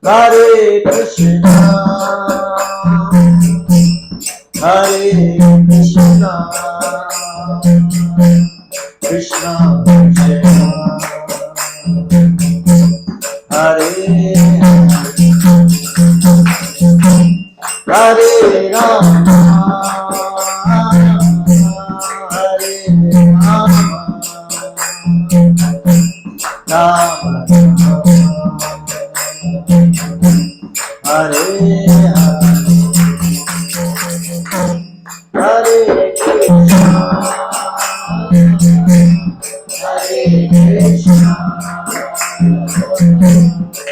Hare Krishna, Hare Krishna, Krishna Krishna, Hare Hare Rama, Hare Rama, Rama Hare Hare Krishna, Hare Krishna,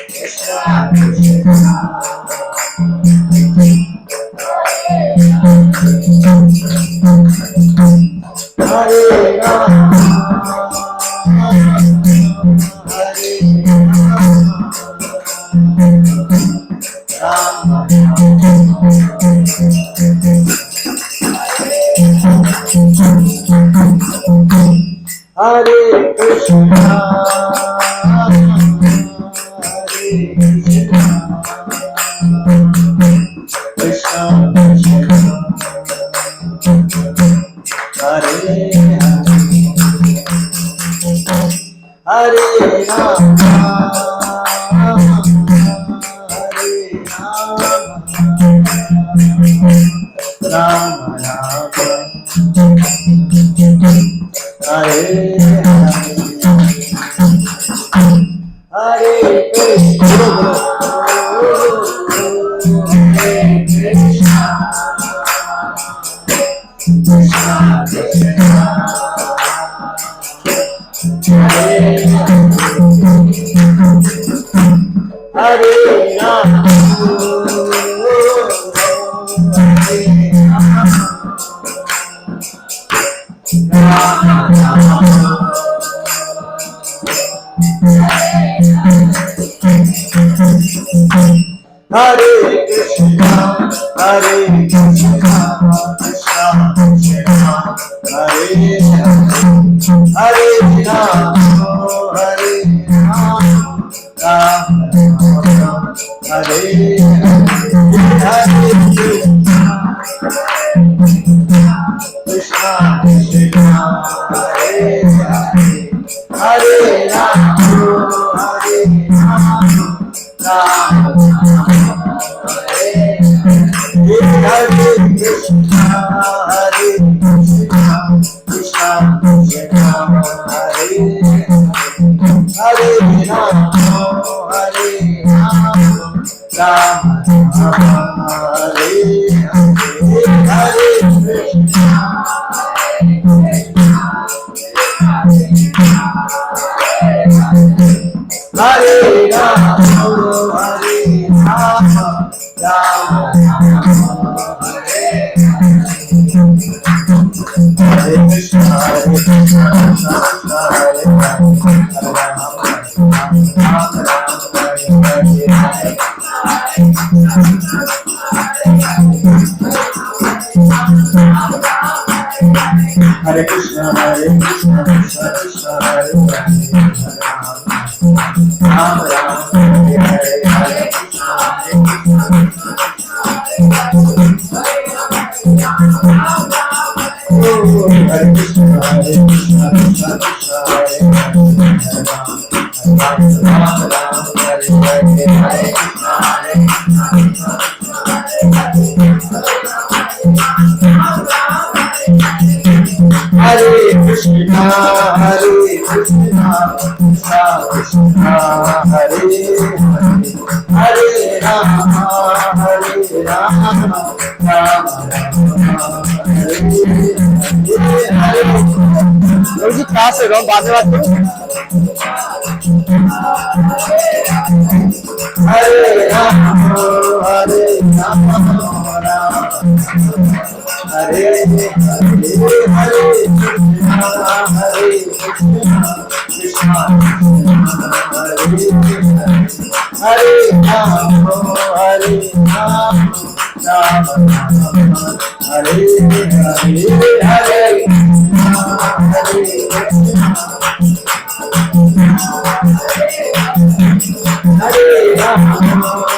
Krishna Krishna, Hare Rama, Hare Rama, Hare Krishna, Hare Krishna, Krishna Krishna, Hare Hare Rama, Hare Rama, Rama Rama, Hare Hare Krishna, Hare Krishna, Krishna Krishna, Hare Hare Rama, Hare Krishna, Hare Krishna, Krishna Krishna, Hare Hare Rama, Hare Rama, Rama Rama, Hare Hare Krishna, Krishna Krishna, Hare Hare Rama, Hare Rama, Rama Hare Krishna, Hare Krishna, Krishna Krishna, Hare Hare Rama, Hare Rama, Rama Hare Hare Krishna, Hare Rama, Hare Rama, Rama Hare Krishna, Hare Krishna, Krishna Krishna, Hare Hare, Hare Rama, Rama Rama, Hare Hare. Hare Krishna, Hare Krishna, Krishna Krishna, Hare Hare, Rama Rama, Hare Hare, Hare Krishna, Hare Krishna, Hare Krishna, Hare Krishna, Krishna Krishna, Hare Hare, Rama Rama, Hare Hare, Hare Krishna, Hare Krishna, Hare Krishna, Hare Krishna, Krishna Krishna, Hare Hare, Hare Rama, Hare Rama, Rama Rama, Hare Hare. लोग कहाँ से गाँव बात बात करो। Hare Rama, Hare Rama, Rama Hare Hare, Hare Krishna, Hare Krishna, Krishna Hare Rama, Hare Rama, Rama Hare Hare, Hare Hare Rama,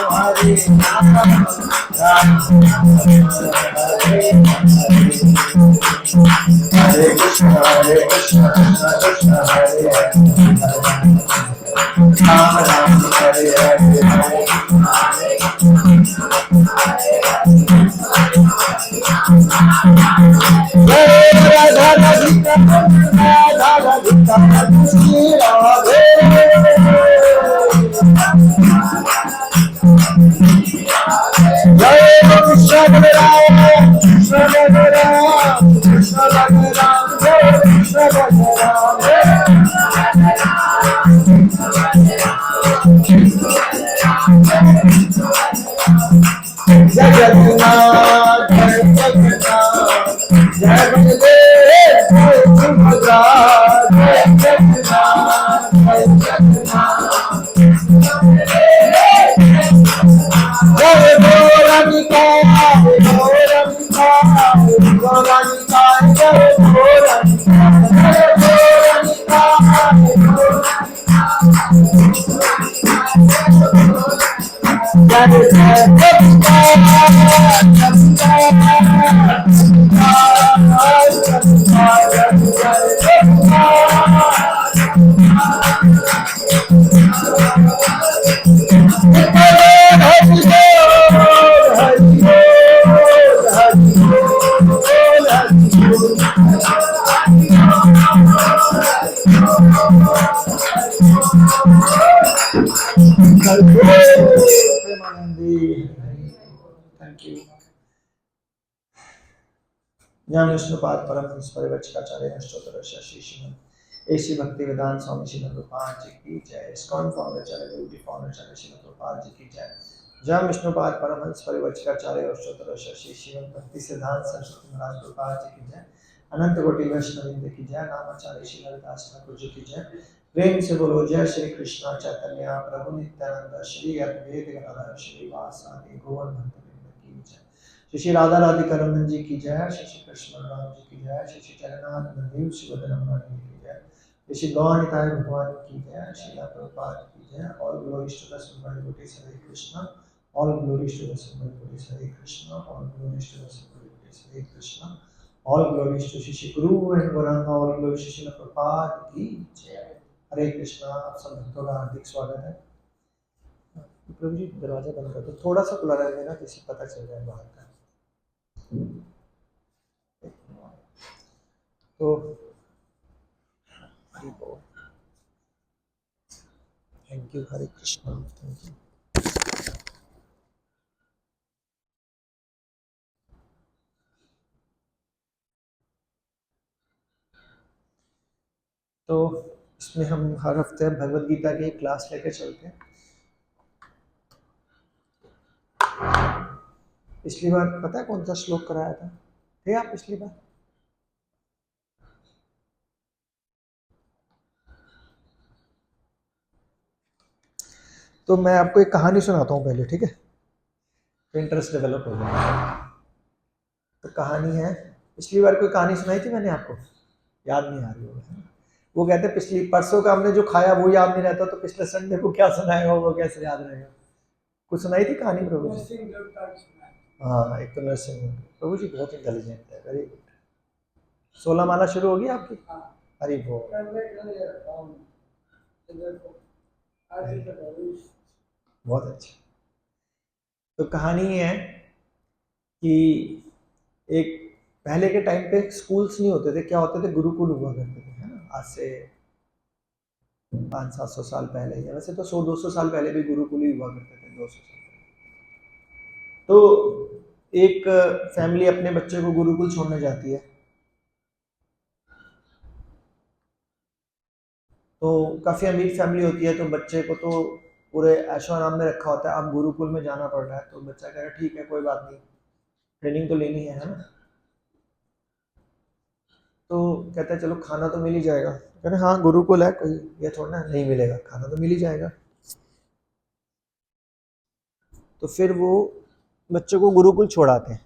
ज्ञान विष्णुपाद परमहंस परिव्राजकाचार्य अष्टोत्तर शशि श्रीमद ऐसी भक्ति वेदांत स्वामी श्री प्रभुपाद जी की जय। इस्कॉन फाउंडर चले गुरु फाउंडर चले श्री प्रभुपाद जी की जय। ज्ञान विष्णुपाद परमहंस परिव्राजकाचार्य अष्टोत्तर शशि श्रीमद भक्ति सिद्धांत सरस्वती महाराज प्रभुपाद जी की जय। अनंत कोटि वैष्णववृंद की जय। नामाचार्य श्री हरिदास ठाकुर जी की जय। प्रेम से बोलो जय श्री कृष्ण चैतन्य प्रभु नित्यानंद श्री अद्वैत गदाधर श्रीवासादि गौर भक्तवृंद की जय। श्री राधा राधिका रमन जी की जय। श्री कृष्ण राम जी की जय। श्री जगन्नाथ बलदेव सुभद्रा जी की जय। श्री गौरनिताय भगवान की जय। श्री प्रभुपाद की जय। All glories to the super devotees Hare Krishna. All glories to the super devotees Hare Krishna. All glories to the super devotees Hare Krishna. All glories to Shri guru and Gauranga. All glories to Shri Prabhupada की जय। हरे कृष्णा। आप सब भक्तों का हार्दिक स्वागत है। प्रभु जी दरवाजा बंद कर दो, थोड़ा सा खुला रह देना, किसी पता चल जाए बाहर का। तो thank you. Hare Krishna. Thank you. तो इसमें हम हर हफ्ते भगवद गीता की क्लास लेके चलते हैं। पिछली बार पता है कौन सा श्लोक कराया था? थे आप पिछली बार? तो मैं आपको एक कहानी सुनाता हूँ पहले, ठीक है? तो इंटरेस्ट डेवलप हो जाएगा। तो कहानी है, पिछली बार कोई कहानी सुनाई थी मैंने आपको, याद नहीं आ रही होगा। वो कहते हैं पिछली परसों का हमने जो खाया वो याद नहीं रहता, तो पिछले संडे को क्या सुनाएगा वो कैसे याद रहेगा? कुछ सुनाई थी कहानी प्रभु जी? हाँ, एक तो नरसिंह प्रभु जी बहुत इंटेलिजेंट है, वेरी गुड। 16 माला शुरू होगी आपकी? हरी बोल। बहुत अच्छा। तो कहानी है कि एक पहले के टाइम पे स्कूल्स नहीं होते थे, क्या होते थे, गुरुकुल हुआ करते थे, है ना? आज से 500-700 साल पहले, या वैसे तो 100-200 साल पहले भी गुरुकुल ही हुआ करते थे, 200 साल पहले। तो एक फैमिली अपने बच्चे को गुरुकुल छोड़ने जाती है, तो काफ़ी अमीर फैमिली होती है, तो बच्चे को तो पूरे ऐशो आराम में रखा होता है। अब गुरुकुल में जाना पड़ रहा है, तो बच्चा कह रहा है ठीक है कोई बात नहीं, ट्रेनिंग तो लेनी है ना? तो कहता है चलो खाना तो मिल ही जाएगा। कह रहे हाँ गुरुकुल है, कोई ये थोड़ा ना नहीं मिलेगा, खाना तो मिल ही जाएगा। तो फिर वो बच्चे को गुरुकुल छोड़ाते हैं।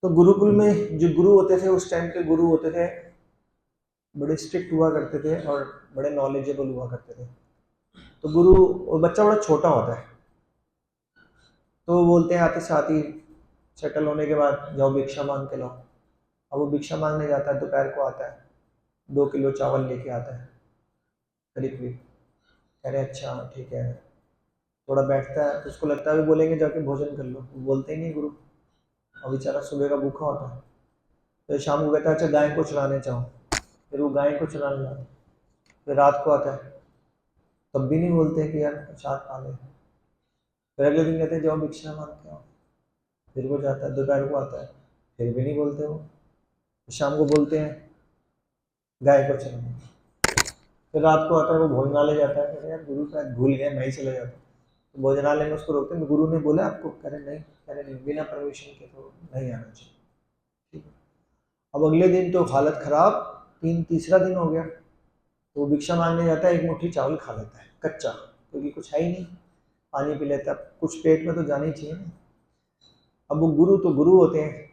तो गुरुकुल में जो गुरु होते थे, उस टाइम के गुरु होते थे, बड़े स्ट्रिक्ट हुआ करते थे और बड़े नॉलेजेबल हुआ करते थे। तो गुरु, और बच्चा बड़ा छोटा होता है, तो वो बोलते हैं आते साथ ही सेटल होने के बाद जाओ भिक्षा मांग के लाओ। अब वो भिक्षा मांगने जाता है, दोपहर को आता है, 2 किलो चावल लेके आता है करीब करीब। कह रहे अच्छा ठीक है। थोड़ा बैठता है तो उसको लगता है भी बोलेंगे जाके भोजन कर लो, वो बोलते ही नहीं गुरु। और बेचारा सुबह का भूखा होता है। तो शाम को कहता है अच्छा गाय को चराने जाओ, फिर वो गाय को चराने जाता है। फिर रात को आता है, तब भी नहीं बोलते कि यार प्रसाद खा ले। फिर अगले दिन कहते हैं जाओ भिक्षा मांग के आओ, फिर वो जाता है। दोपहर को आता है, फिर भी नहीं बोलते वो। शाम को बोलते हैं गाय को चराने। फिर रात को आता है, वो भोजनालय जाता है, कहते हैं यार गुरु शायद भूल गए, मैं ही चले जाता हूँ। तो भोजनालय में उसको रोकते हैं, गुरु ने बोला आपको? कह रहे नहीं। कह रहे नहीं, बिना परमिशन के तो नहीं आना चाहिए। ठीक है। अब अगले दिन तो हालत खराब, तीसरा दिन हो गया, तो वो भिक्षा मांगने जाता है, एक मुट्ठी चावल खा लेता है कच्चा, क्योंकि कुछ है ही नहीं। पानी पी लेता है, कुछ पेट में तो जाना ही चाहिए ना। अब वो गुरु तो गुरु होते हैं,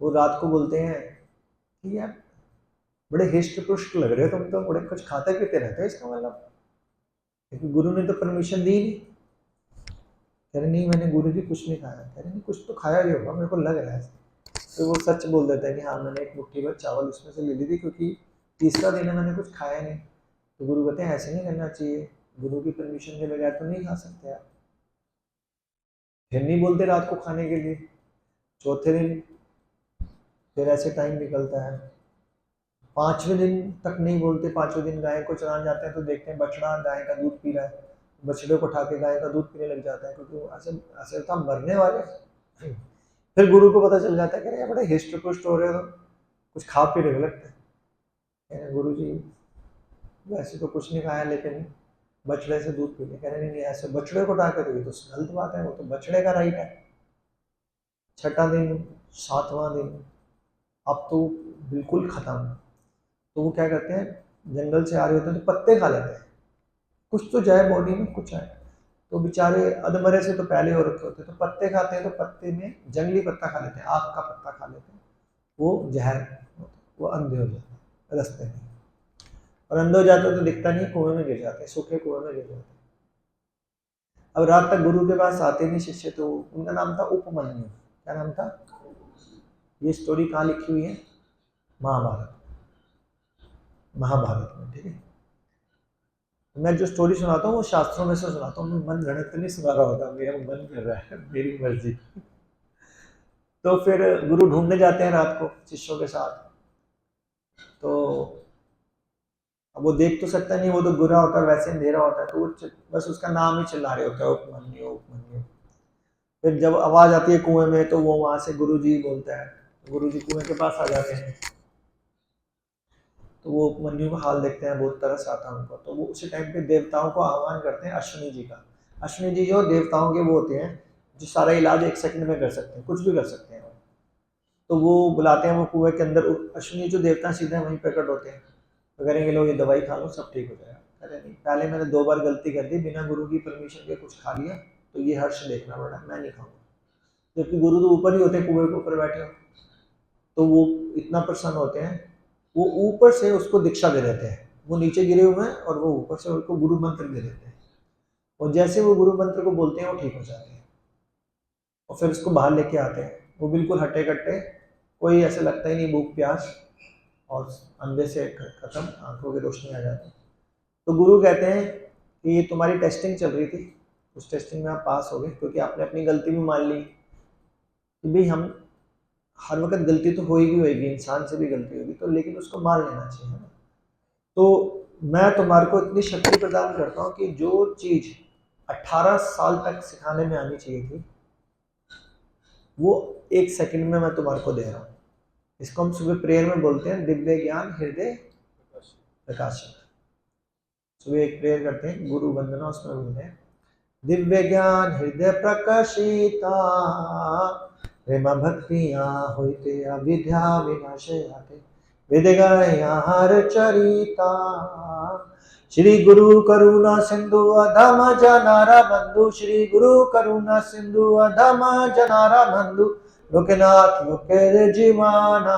वो रात को बोलते हैं कि यार बड़े हिष्ट पुष्ट लग रहे हो तुम, तो बड़े कुछ खाते पीते रहते हो, इसका मतलब? क्योंकि गुरु ने तो परमिशन दी नहीं। कह रहे नहीं मैंने गुरु जी कुछ नहीं खाया। कह रहे नहीं कुछ तो खाया भी होगा, मेरे को लग रहा है। तो वो सच बोल देता है कि हाँ मैंने एक मुट्ठी भर चावल उसमें से ले ली थी, क्योंकि तीसरा दिन है, मैंने कुछ खाया नहीं। तो गुरु कहते हैं ऐसे नहीं करना चाहिए, गुरु की परमिशन के बगैर तो नहीं खा सकते आप। फिर नहीं बोलते रात को खाने के लिए। चौथे दिन फिर ऐसे टाइम निकलता है, 5वें दिन तक नहीं बोलते। 5वें दिन गाय को चराने जाते हैं तो देखते हैं बछड़ा गाय का दूध पी रहा है। बछड़े को उठा के गाय का दूध पीने लग जाता है, क्योंकि वो ऐसे ऐसे था मरने वाले। फिर गुरु को पता चल जाता है कि बड़े हिष्ट पुष्ट हो रहे हो, कुछ खा पी रहे हो लगता है। गुरु जी वैसे तो कुछ नहीं खाया, लेकिन बछड़े से दूध पी ले। कह रहे नहीं ऐसे बछड़े को उठा के, तो ये तो गलत बात है, वो तो बछड़े का राइट है। 6वां दिन, 7वां दिन, अब तो बिल्कुल खत्म। तो वो क्या करते हैं, जंगल से आ रहे होते हैं तो पत्ते खा लेते हैं, कुछ तो जाए बॉडी में, कुछ आए। तो बेचारे अधमरे से तो पहले हो रखे होते हैं, तो पत्ते खाते हैं, तो पत्ते में जंगली पत्ता खा लेते हैं, आग का पत्ता खा लेते हैं, वो जहर, वो अंधे हो जाते हैं रास्ते में। और अंधे हो जाते हैं तो दिखता नहीं, कुएं में गिर जाते हैं, सूखे कुएं में गिर जाते हैं। अब रात तक गुरु के पास आते नहीं शिष्य, तो उनका नाम था उपमन्यु। क्या नाम था? ये स्टोरी कहाँ लिखी हुई है? महाभारत, महाभारत में। ठीक है, मैं जो स्टोरी सुनाता हूँ वो शास्त्रों में से सुनाता हूँ, मैं मन गणित नहीं सुना रहा होता, मेरा मन कर रहा है, मेरी मर्जी। तो फिर गुरु ढूंढने जाते हैं रात को शिष्यों के साथ। तो अब वो देख तो सकता नहीं, वो तो गुरा होता है, वैसे अंधेरा होता है, तो वो बस उसका नाम ही चिल्ला रहे होता है, उपमन्यु उपमन्यु। फिर जब आवाज आती है कुएं में, तो वो वहां से गुरु जी बोलता है, गुरु जी कुएं के पास आ जाते हैं। तो वो उपमन्यु का हाल देखते हैं, बहुत तरस आता है उनको। तो वो उसी टाइम पे देवताओं को आह्वान करते हैं, अश्विनी जी का। अश्विनी जी जो देवताओं के वो होते हैं, जो सारा इलाज 1 सेकंड में कर सकते हैं, कुछ भी कर सकते हैं। तो वो बुलाते हैं, वो कुएं के अंदर अश्विनी जो देवता सीधे वहीं प्रकट होते हैं, तो करेंगे लोग ये दवाई खा लो सब ठीक हो जाएगा। अरे नहीं, पहले मैंने 2 बार गलती कर दी, बिना गुरु की परमिशन के कुछ खा लिया, तो ये हर्ष देखना पड़ा, मैं नहीं खाऊंगा। जबकि गुरु तो ऊपर ही होते हैं, कुएं के ऊपर बैठे हो। तो वो इतना प्रसन्न होते हैं, वो ऊपर से उसको दीक्षा दे देते हैं। वो नीचे गिरे हुए हैं और वो ऊपर से उसको गुरु मंत्र दे देते हैं, और जैसे वो गुरु मंत्र को बोलते हैं वो ठीक हो जाते हैं। और फिर उसको बाहर लेके आते हैं, वो बिल्कुल हट्टे कट्टे, कोई ऐसे लगता ही नहीं भूख प्यास, और अंधे से खत्म, आंखों की रोशनी आ जाती है। तो गुरु कहते हैं कि ये तुम्हारी टेस्टिंग चल रही थी, उस टेस्टिंग में आप पास हो गए, क्योंकि आपने अपनी गलती भी मान ली कि भाई हम हर वक्त गलती तो होएगी, इंसान से भी गलती होगी, तो लेकिन उसको मान लेना चाहिए ना। तो मैं तुम्हारे को इतनी शक्ति प्रदान करता हूँ कि जो चीज 18 साल तक सिखाने में आनी चाहिए थी, वो 1 सेकंड में मैं तुम्हारे को दे रहा हूँ। इसको हम सुबह प्रेयर में बोलते हैं दिव्य ज्ञान हृदय प्रकाशन। सुबह एक प्रेयर करते हैं गुरु वंदना, उसमें बोलते हैं दिव्य ज्ञान हृदय प्रकाशिता, प्रेम भक्तिया होते अविद्या विनाशयाते, वेद गायार चरिता, श्री गुरु करुणा सिंधु अधम जनारा बंधु, श्री गुरु करुणा सिंधु अधम जनारा बंधु, लोकनाथ लोकेर जीवाना,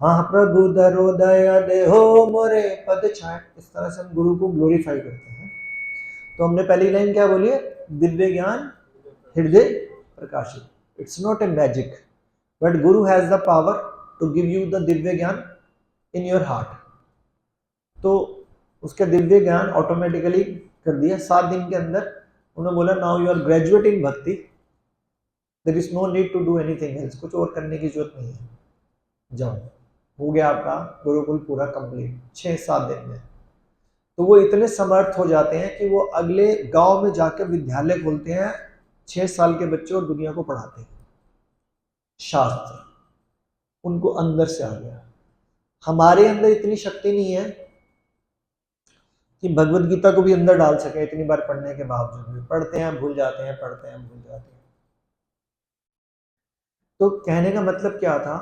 हाँ प्रभु दरोदय देहो मोरे पद छाए। इस तरह से हम गुरु को ग्लोरीफाई करते हैं। तो हमने पहली लाइन क्या बोली है? दिव्य ज्ञान हृदय प्रकाशित. It's not a magic, but guru has the power to give you the divya gyan in your heart. तो उसके दिव्य ज्ञान ऑटोमेटिकली कर दिया 7 दिन के अंदर. उन्होंने बोला now you are graduate in bhakti, there is no need to do anything else. कुछ और करने की जरूरत नहीं है, जाओ. हो गया आपका गुरुकुल पूरा कंप्लीट 6-7 दिन में. तो वो इतने समर्थ हो जाते हैं कि वो अगले गांव में जाकर विद्यालय खोलते हैं, 6 साल के बच्चे और दुनिया को पढ़ाते हैं. शास्त्र उनको अंदर से आ गया. हमारे अंदर इतनी शक्ति नहीं है कि भगवत गीता को भी अंदर डाल सके. इतनी बार पढ़ने के बावजूद भी पढ़ते हैं, भूल जाते हैं, पढ़ते हैं, भूल जाते हैं. तो कहने का मतलब क्या था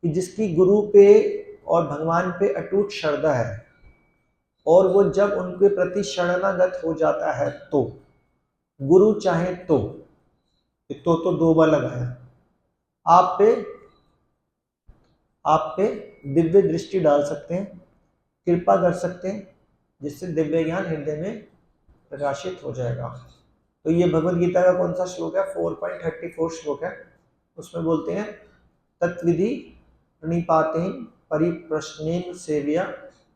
कि जिसकी गुरु पे और भगवान पे अटूट श्रद्धा है और वो जब उनके प्रति शरणागत हो जाता है तो गुरु चाहे तो 2 बार लगाया आप पे दिव्य दृष्टि डाल सकते हैं, कृपा कर सकते हैं, जिससे दिव्य ज्ञान हृदय में प्रकाशित हो जाएगा. तो ये भगवत गीता का कौन सा श्लोक है? 4.34 श्लोक है. उसमें बोलते हैं तत्विधि प्रणिपातेन परिप्रश्नेन सेव्या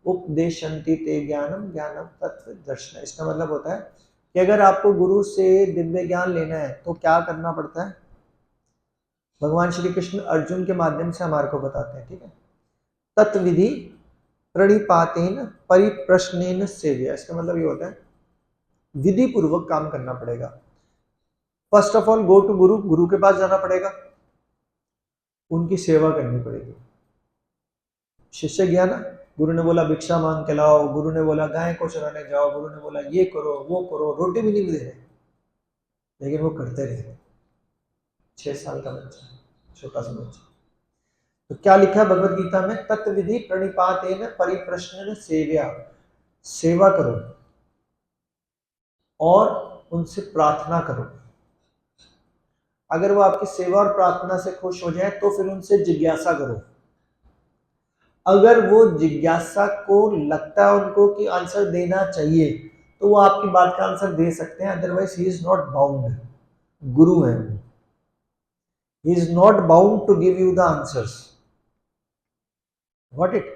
उपदेशन्ति ते ज्ञानम ज्ञानम तत्व दर्शन. इसका मतलब होता है कि अगर आपको गुरु से दिव्य ज्ञान लेना है तो क्या करना पड़ता है? भगवान श्री कृष्ण अर्जुन के माध्यम से हमारे को बताते हैं. ठीक है, तत्विधि प्रणिपातेन परिप्रश्नेन सेव्या. इसका मतलब ये होता है विधि पूर्वक काम करना पड़ेगा. First of all go to guru. गुरु के पास जाना पड़ेगा, उनकी सेवा करनी पड़ेगी. शिष्य गया ना, गुरु ने बोला भिक्षा मांग के लाओ, गुरु ने बोला गाय को चराने जाओ, गुरु ने बोला ये करो वो करो, रोटी भी नहीं दे रहे, लेकिन वो करते रहे. 6 साल का बच्चा, छोटा सा बच्चा. तो क्या लिखा है भगवत गीता में? तत्विधि प्रणिपातेन परिप्रश्नेन सेव्या. सेवा करो और उनसे प्रार्थना करो. अगर वो आपकी सेवा और प्रार्थना से खुश हो जाए तो फिर उनसे जिज्ञासा करो. अगर वो जिज्ञासा को लगता है उनको कि आंसर देना चाहिए तो वो आपकी बात का आंसर दे सकते हैं. Otherwise he is not bound. गुरु है वो, he is not bound to give you the answers. What it.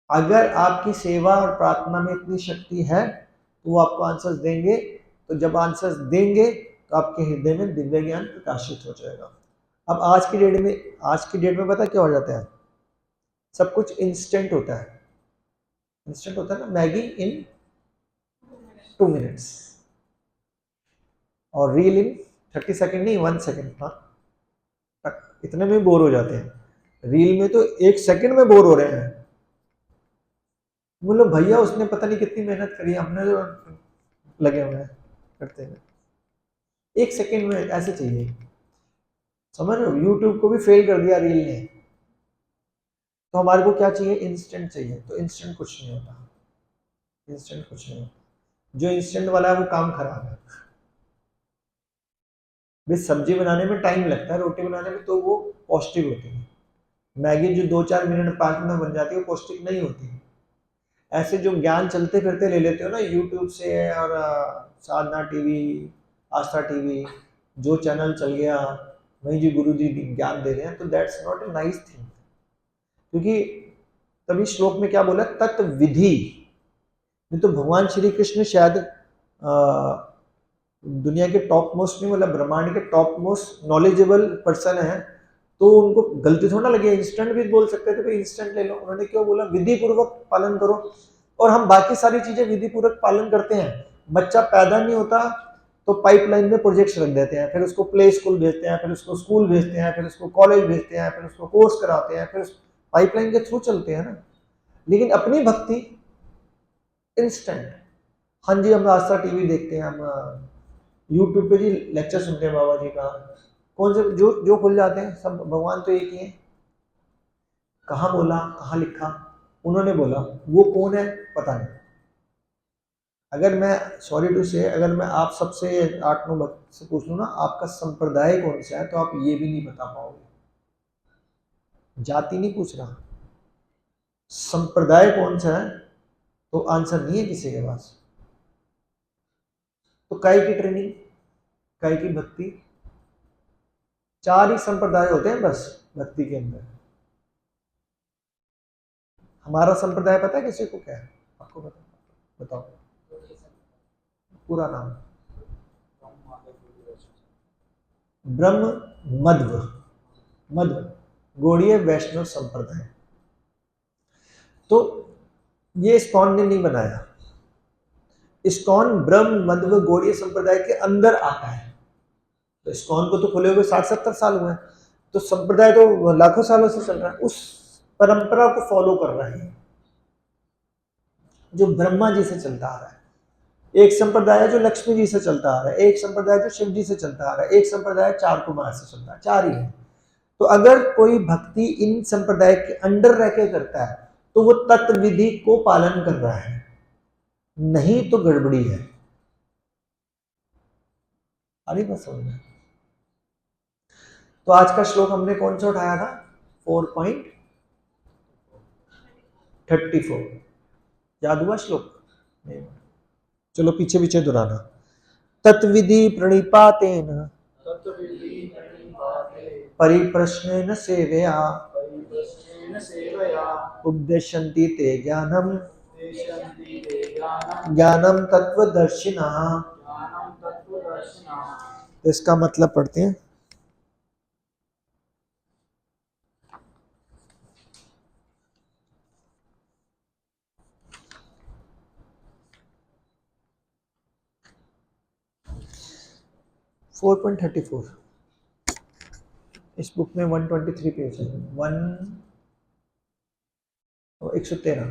अगर आपकी सेवा और प्रार्थना में इतनी शक्ति है तो वो आपको आंसर्स देंगे. तो जब आंसर्स देंगे तो आपके हृदय में दिव्य ज्ञान प्रकाशित हो जाएगा. अब आज की डेट में पता क्या हो जाता है? सब कुछ इंस्टेंट होता है. इंस्टेंट होता है ना, मैगी इन 2 मिनट्स और रील इन 30 सेकेंड, नहीं 1 सेकेंड. हाँ, इतने में बोर हो जाते हैं. रील में तो 1 सेकेंड में बोर हो रहे हैं. बोलो भैया उसने पता नहीं कितनी मेहनत करी, हमने जो लगे हुए हैं करते हैं. 1 सेकेंड में ऐसे चाहिए. समझ रहे हो? यूट्यूब को भी फेल कर दिया रील ने. तो हमारे को क्या चाहिए? इंस्टेंट चाहिए. तो इंस्टेंट कुछ नहीं होता. इंस्टेंट कुछ नहीं होता. जो इंस्टेंट वाला है वो काम खराब है. भाई सब्जी बनाने में टाइम लगता है, रोटी बनाने में तो वो पौष्टिक होती है. मैगी जो 2-4 मिनट 5 मिनट बन जाती है वो पौष्टिक नहीं होती. ऐसे जो ज्ञान चलते फिरते ले लेते हो ना यूट्यूब से, और साधना टीवी, आस्था टीवी, जो चैनल चल गया वहीं जी गुरु जी ज्ञान दे रहे हैं, तो that's not a nice thing. क्योंकि तभी श्लोक में क्या बोला? तत्विधि. नहीं तो भगवान श्री कृष्ण शायद दुनिया के टॉप मोस्ट नहीं, मतलब ब्रह्मांड के टॉप मोस्ट नॉलेजेबल पर्सन है, तो उनको गलती थोड़ा लगे. इंस्टेंट भी बोल सकते थे, इंस्टेंट ले लो. उन्होंने क्यों बोला? विधि पूर्वक पालन करो. और हम बाकी सारी चीजें विधि पूर्वक पालन करते हैं. बच्चा पैदा नहीं होता तो पाइपलाइन में प्रोजेक्ट्स रख देते हैं, फिर उसको प्ले स्कूल भेजते हैं, फिर उसको स्कूल भेजते हैं, फिर उसको कॉलेज भेजते हैं, फिर उसको कोर्स कराते हैं, फिर पाइपलाइन के थ्रू चलते हैं ना. लेकिन अपनी भक्ति इंस्टेंट. हाँ जी, हम आस्था टीवी देखते हैं, हम यूट्यूब पे जी लेक्चर सुनते हैं बाबा जी का. कौन से जो जो खुल जाते हैं सब भगवान तो एक ही है. कहाँ बोला, कहाँ लिखा, उन्होंने बोला, वो कौन है पता नहीं. अगर मैं सॉरी टू से, अगर मैं आप सबसे 8-9 भक्त से पूछ लूँ ना आपका संप्रदाय कौन सा है, तो आप ये भी नहीं बता पाओगे. जाति नहीं पूछ रहा, संप्रदाय कौन सा है तो आंसर नहीं है किसी के पास. तो काय की ट्रेनिंग? काय की भक्ति? 4 ही संप्रदाय होते हैं बस भक्ति के अंदर। हमारा संप्रदाय पता है किसी को क्या है? आपको बताओ पूरा नाम। ब्रह्म मध्व मध्व गौड़ीय वैष्णव संप्रदाय। तो ये इस्कॉन ने नहीं बनाया। इस्कॉन ब्रह्म मध्व गौड़ीय संप्रदाय के अंदर आता है। तो इस्कॉन को तो खुले हुए 60-70 साल हुए हैं, तो संप्रदाय तो लाखों सालों से चल रहा है, उस परंपरा को फॉलो कर रहा है जो ब्रह्मा जी से चलता आ रहा है। एक संप्रदाय जो लक्ष्मी जी से चलता आ रहा है, एक संप्रदाय जो शिव जी से चलता आ रहा है, एक संप्रदाय 4 कुमार से चलता है, 4 ही है। तो अगर कोई भक्ति इन संप्रदाय के अंडर रह के करता है तो वो तत्व विधि को पालन कर रहा है, नहीं तो गड़बड़ी है। अरे बस समझ में। तो आज का श्लोक हमने कौन सा उठाया था? 4.34 याद हुआ श्लोक? नहीं। चलो पीछे पीछे दोहराना। तत्विधि प्रणिपातेन परिप्रश्नेन सेवया उपदेशन्ति ते ज्ञानम ज्ञानम तत्वदर्शिनः। तो इसका मतलब पढ़ते हैं। फोर 4.34 इस बुक में 123 पेज है। 113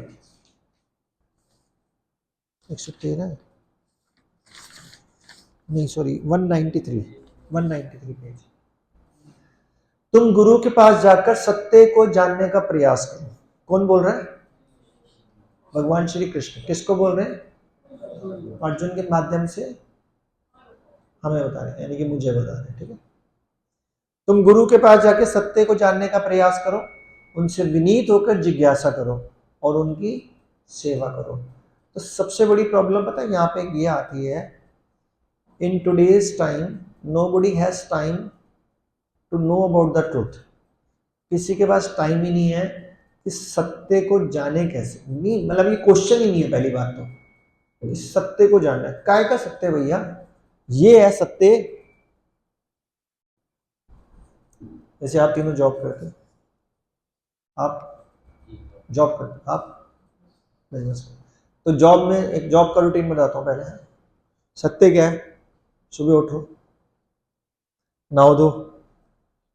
नहीं सॉरी 193 पेज। तुम गुरु के पास जाकर सत्य को जानने का प्रयास करो। कौन बोल रहा है? भगवान श्री कृष्ण। किसको बोल रहे हैं? अर्जुन के माध्यम से हमें बता रहे हैं, यानी कि मुझे बता रहे हैं। ठीक है, तुम गुरु के पास जाके सत्य को जानने का प्रयास करो, उनसे विनीत होकर जिज्ञासा करो और उनकी सेवा करो। तो सबसे बड़ी प्रॉब्लम पता है यहाँ पे ये आती है, in today's time nobody has time to know about the truth. किसी के पास टाइम ही नहीं है कि सत्य को जाने कैसे। नहीं मतलब ये क्वेश्चन ही नहीं है पहली बात तो, इस सत्य को जानना है। काय का सत्य भैया? ये है सत्य। जैसे आप तीनों जॉब करते हैं, आप जॉब करते, आप बिजनेस करते, तो जॉब में एक जॉब का रूटीन बताता हूँ पहले। सत्य क्या है? सुबह उठो, नहाओ धो,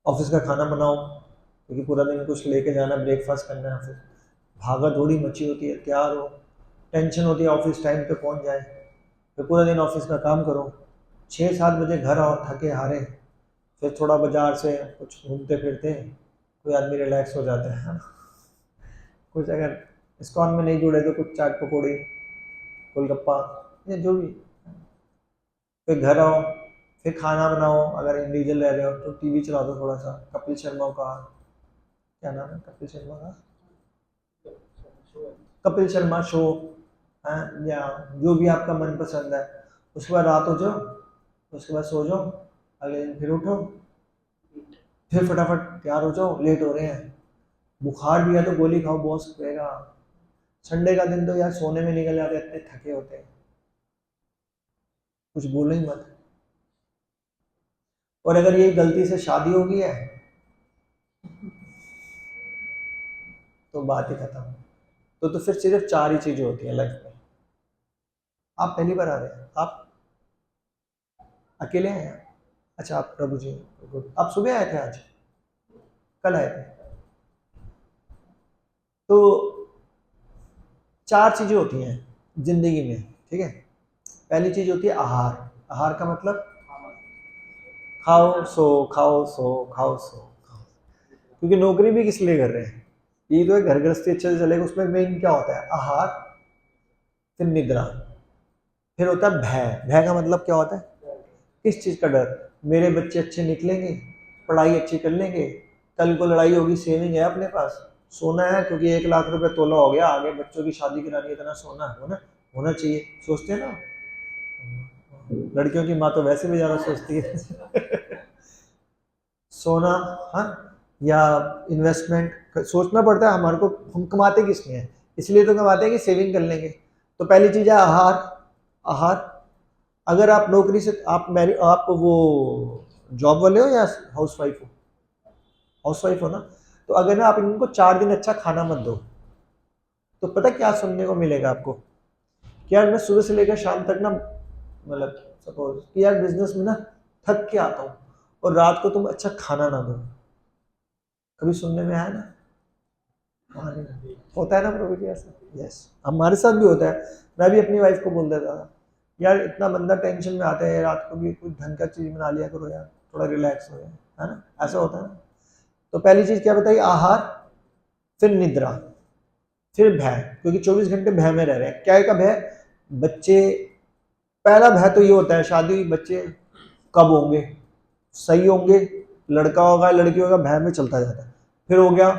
ऑफिस का खाना बनाओ क्योंकि पूरा दिन कुछ लेके जाना, ब्रेकफास्ट करना है, फिर भागा दौड़ी मची होती है, तैयार हो, टेंशन होती है ऑफिस टाइम पे पहुंच जाए, फिर पूरा दिन ऑफिस का काम करो, 6-7 बजे घर आओ थके हारे, फिर थोड़ा बाजार से कुछ घूमते फिरते कोई आदमी रिलैक्स हो जाता है ना। कुछ अगर इस्कॉन में नहीं जुड़े तो कुछ चाट पकौड़ी, गोलगप्पा, ये जो भी। फिर घर आओ, फिर खाना बनाओ, अगर इंडिविजुअल रह रहे हो तो टीवी चला दो थोड़ा सा, कपिल शर्मा का, क्या नाम है कपिल शर्मा का, कपिल शर्मा शो है, या जो भी आपका मन पसंद है। उसके बाद रात हो जाओ, उसके बाद सो जाओ, अगले दिन फिर उठो, फिर फटाफट तैयार हो जाओ, लेट हो रहे हैं, बुखार भी है तो गोली खाओ, बॉस कहेगा। संडे का दिन तो यार सोने में निकल जाते, इतने थके होते हैं, कुछ बोलो ही मत। और अगर ये गलती से शादी हो गई है तो बात ही खत्म। तो फिर सिर्फ 4 ही चीजें होती हैं लाइफ में। आप पहली बार आ रहे हैं, आप अकेले आए हैं? अच्छा आप प्रभु जी, आप सुबह आए थे? आज कल आए थे? तो 4 चीजें होती हैं जिंदगी में, ठीक है। पहली चीज होती है आहार। आहार का मतलब खाओ सो खाओ सो खाओ सो खाओ। क्योंकि नौकरी भी किस लिए कर रहे हैं? ये तो है घर गृहस्थी अच्छे से चलेगा, उसमें मेन क्या होता है? आहार, फिर निद्रा, फिर होता है भय। भय का मतलब क्या होता है? किस चीज का डर? मेरे बच्चे अच्छे निकलेंगे, पढ़ाई अच्छी कर लेंगे, कल को लड़ाई होगी, सेविंग है अपने पास, सोना है क्योंकि 1 लाख रुपए तोला हो गया, आगे बच्चों की शादी करानी, इतना सोना होना चाहिए, सोचते हैं ना। लड़कियों की माँ तो वैसे भी ज्यादा सोचती है। सोना, हाँ, या इन्वेस्टमेंट सोचना पड़ता है हमारे को। हम कमाते किस में है, इसलिए तो कमाते हैं कि सेविंग कर लेंगे। तो पहली चीज है आहार। आहार, अगर आप नौकरी से आप वो जॉब वाले हो या हाउस वाइफ हो? हाउस वाइफ हो ना, तो अगर ना आप इनको 4 दिन अच्छा खाना मत दो, तो पता क्या सुनने को मिलेगा आपको कि यार मैं सुबह से लेकर शाम तक ना, मतलब सपोज कि यार बिजनेस में ना थक के आता हूँ, और रात को तुम अच्छा खाना ना दो। कभी सुनने में आया ना? हाँ, नहीं होता है ना प्रभु जी ऐसा? यस, हमारे साथ भी होता है। मैं भी अपनी वाइफ को बोल देता था, यार इतना बंदा टेंशन में आता है, रात को भी कुछ ढंग का चीज बना लिया करो यार, थोड़ा रिलैक्स हो जाए, है ना? ऐसा होता है ना। तो पहली चीज क्या बताइए? आहार, फिर निद्रा, फिर भय, क्योंकि 24 घंटे भय में रह रहे हैं। क्या का भय? बच्चे, पहला भय तो ये होता है शादी हुई, बच्चे कब होंगे, सही होंगे, लड़का होगा लड़की होगा, भय में चलता जाता है। फिर हो गया,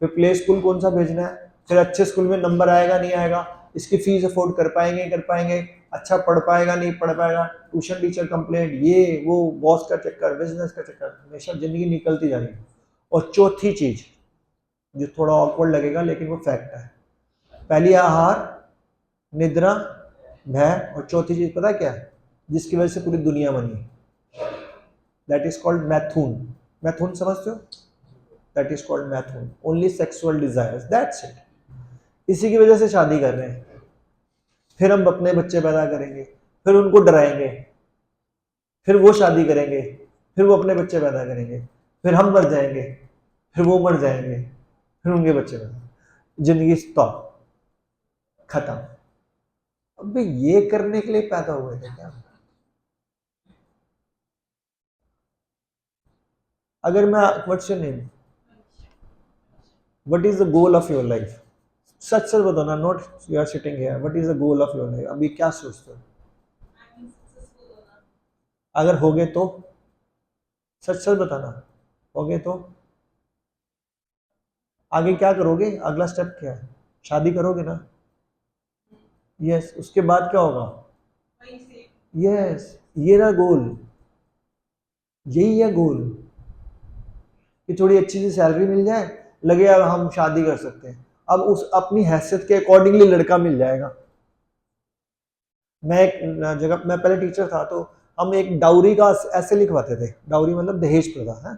फिर प्ले स्कूल कौन सा भेजना है, फिर अच्छे स्कूल में नंबर आएगा नहीं आएगा, इसकी फीस अफोर्ड कर पाएंगे कर पाएंगे, अच्छा पढ़ पाएगा नहीं पढ़ पाएगा, ट्यूशन टीचर कंप्लेंट, ये वो, बॉस का चक्कर, बिजनेस का चक्कर, हमेशा जिंदगी निकलती जा रही है। और चौथी चीज जो थोड़ा ऑकवर्ड लगेगा लेकिन वो फैक्ट है, पहली आहार, निद्रा, भय, और चौथी चीज पता क्या है जिसकी वजह से पूरी दुनिया बनी? That is called maithun. Maithun समझते हो? That is called maithun, only sexual desires, that's it. इसी की वजह से शादी कर रहे हैं, फिर हम अपने बच्चे पैदा करेंगे, फिर उनको डराएंगे, फिर वो शादी करेंगे, फिर वो अपने बच्चे पैदा करेंगे, फिर हम मर जाएंगे, फिर वो मर जाएंगे, फिर उनके बच्चे पैदा, जिंदगी स्टॉप, खत्म। अब ये करने के लिए पैदा हुए थे क्या? अगर मैं, what's your name, what is the goal of your life? सच सच बताओ ना, not you are sitting here, what is the goal of your life? अभी क्या सोचते हो? अगर हो गए तो? सच सच बताना, हो गए तो आगे क्या करोगे? अगला स्टेप क्या है? शादी करोगे ना? यस, उसके बाद क्या होगा? यस, ये ना गोल, यही है गोल, कि थोड़ी अच्छी सी सैलरी मिल जाए, लगे अब हम शादी कर सकते हैं। अब उस अपनी हैसियत के अकॉर्डिंगली लड़का मिल जाएगा। मैं एक जगह, मैं पहले टीचर था, तो हम एक डाउरी का ऐसे लिखवाते थे। डाउरी मतलब दहेज प्रथा है।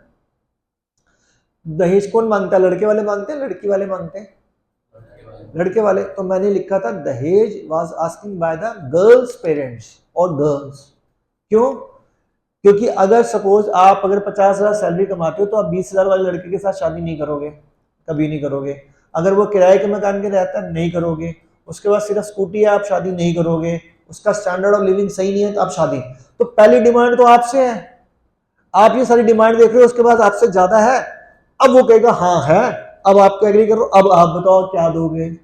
दहेज कौन मांगता है? लड़के वाले मांगते हैं, लड़की वाले मांगते हैं? लड़के वाले। तो मैंने लिखा था दहेज was asking by the girls parents और गर्ल्स। क्यों? क्योंकि अगर सपोज आप अगर 50,000 सैलरी कमाते हो, तो आप 20,000 वाले लड़के के साथ शादी नहीं करोगे, कभी नहीं करोगे। अगर वो किराए के मकान के रहता है, नहीं करोगे। उसके बाद सिर्फ स्कूटी है, आप शादी नहीं करोगे। उसका स्टैंडर्ड ऑफ लिविंग सही नहीं है, तो आप शादी। तो पहली डिमांड तो आपसे है, आप ये सारी डिमांड देख रहे हो, उसके बाद आपसे ज्यादा है। अब वो कहेगा हाँ है, अब आपको एग्री करो, अब आप बताओ क्या दोगे।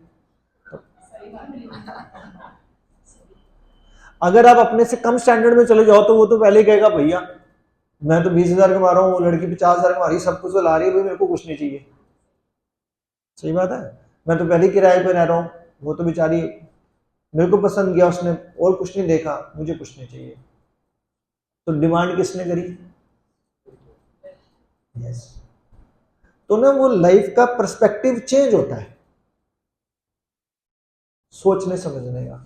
अगर आप अपने से कम स्टैंडर्ड में चले जाओ, तो वो तो पहले ही कहेगा भैया मैं तो 20,000 कमा रहा हूँ, वो लड़की 50,000 कमा रही है, सब कुछ तो ला रही है, भाई मेरे को कुछ नहीं चाहिए। सही बात है। मैं तो पहले किराए पे रह रहा हूँ, वो तो बेचारी, मेरे को पसंद किया उसने, और कुछ नहीं देखा, मुझे कुछ नहीं चाहिए। तो डिमांड किसने करी? यस। तो ना वो लाइफ का पर्सपेक्टिव चेंज होता है, सोचने समझने का।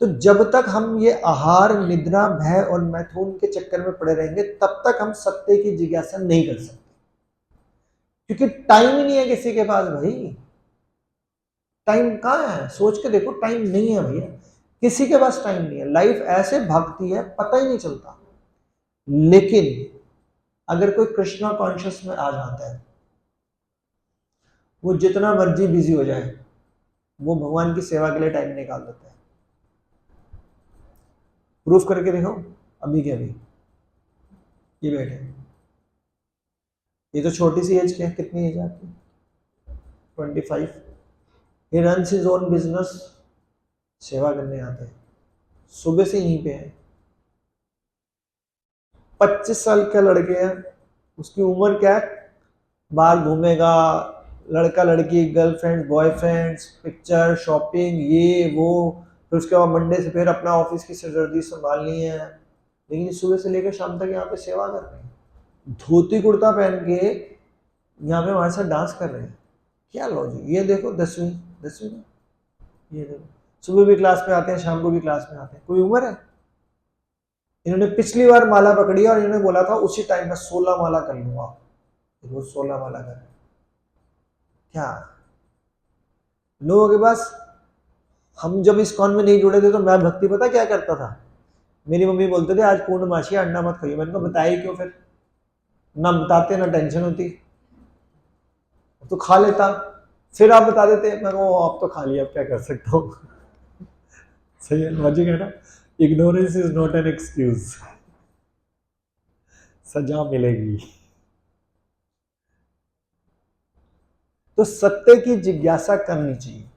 तो जब तक हम ये आहार, निद्रा, भय और मैथुन के चक्कर में पड़े रहेंगे, तब तक हम सत्य की जिज्ञासा नहीं कर सकते, क्योंकि टाइम ही नहीं है किसी के पास भाई। टाइम कहाँ है? सोच के देखो, टाइम नहीं है भैया, किसी के पास टाइम नहीं है। लाइफ ऐसे भागती है, पता ही नहीं चलता। लेकिन अगर कोई कृष्णा कॉन्शियस में आ जाता है, वो जितना मर्जी बिजी हो जाए, वो भगवान की सेवा के लिए टाइम निकाल देता है। प्रूफ करके देखो, अभी के अभी ये बैठे, ये तो छोटी सी एज के है। कितनी एज है आपकी? 25। He runs his own business, सेवा करने आते हैं, सुबह से यहीं पे है। 25 साल का लड़के हैं, उसकी उम्र क्या है? बाहर घूमेगा, लड़का लड़की, गर्लफ्रेंड बॉयफ्रेंड्स, पिक्चर, शॉपिंग, ये वो। फिर उसके बाद मंडे से फिर अपना ऑफिस की सरदर्दी संभालनी है, लेकिन सुबह से लेकर शाम तक यहाँ पे सेवा कर रहे हैं, धोती कुर्ता पहन के यहाँ पे हमारे साथ डांस कर रहे हैं। क्या लॉजिक? ये देखो 10वीं में, ये देखो सुबह भी क्लास में आते हैं, शाम को भी क्लास में आते हैं। कोई उम्र है? इन्होंने पिछली बार माला पकड़ी और इन्होंने बोला था उसी टाइम में 16 माला कर लूंगा, वो 16 माला कर। क्या लोगों के पास? हम जब इस कॉन में नहीं जुड़े थे तो मैं भक्ति पता क्या करता था, मेरी मम्मी बोलते थे आज पूर्णमासी अंडा मत खाइए। मैंने कहा बताइए क्यों? फिर ना बताते ना टेंशन होती, तो खा लेता। फिर आप बता देते, मैं अब तो खा लिया, अब क्या कर सकता हूँ। सही है, लॉजिक है ना? Ignorance is not an excuse, सजा मिलेगी। तो सत्य की जिज्ञासा करनी चाहिए।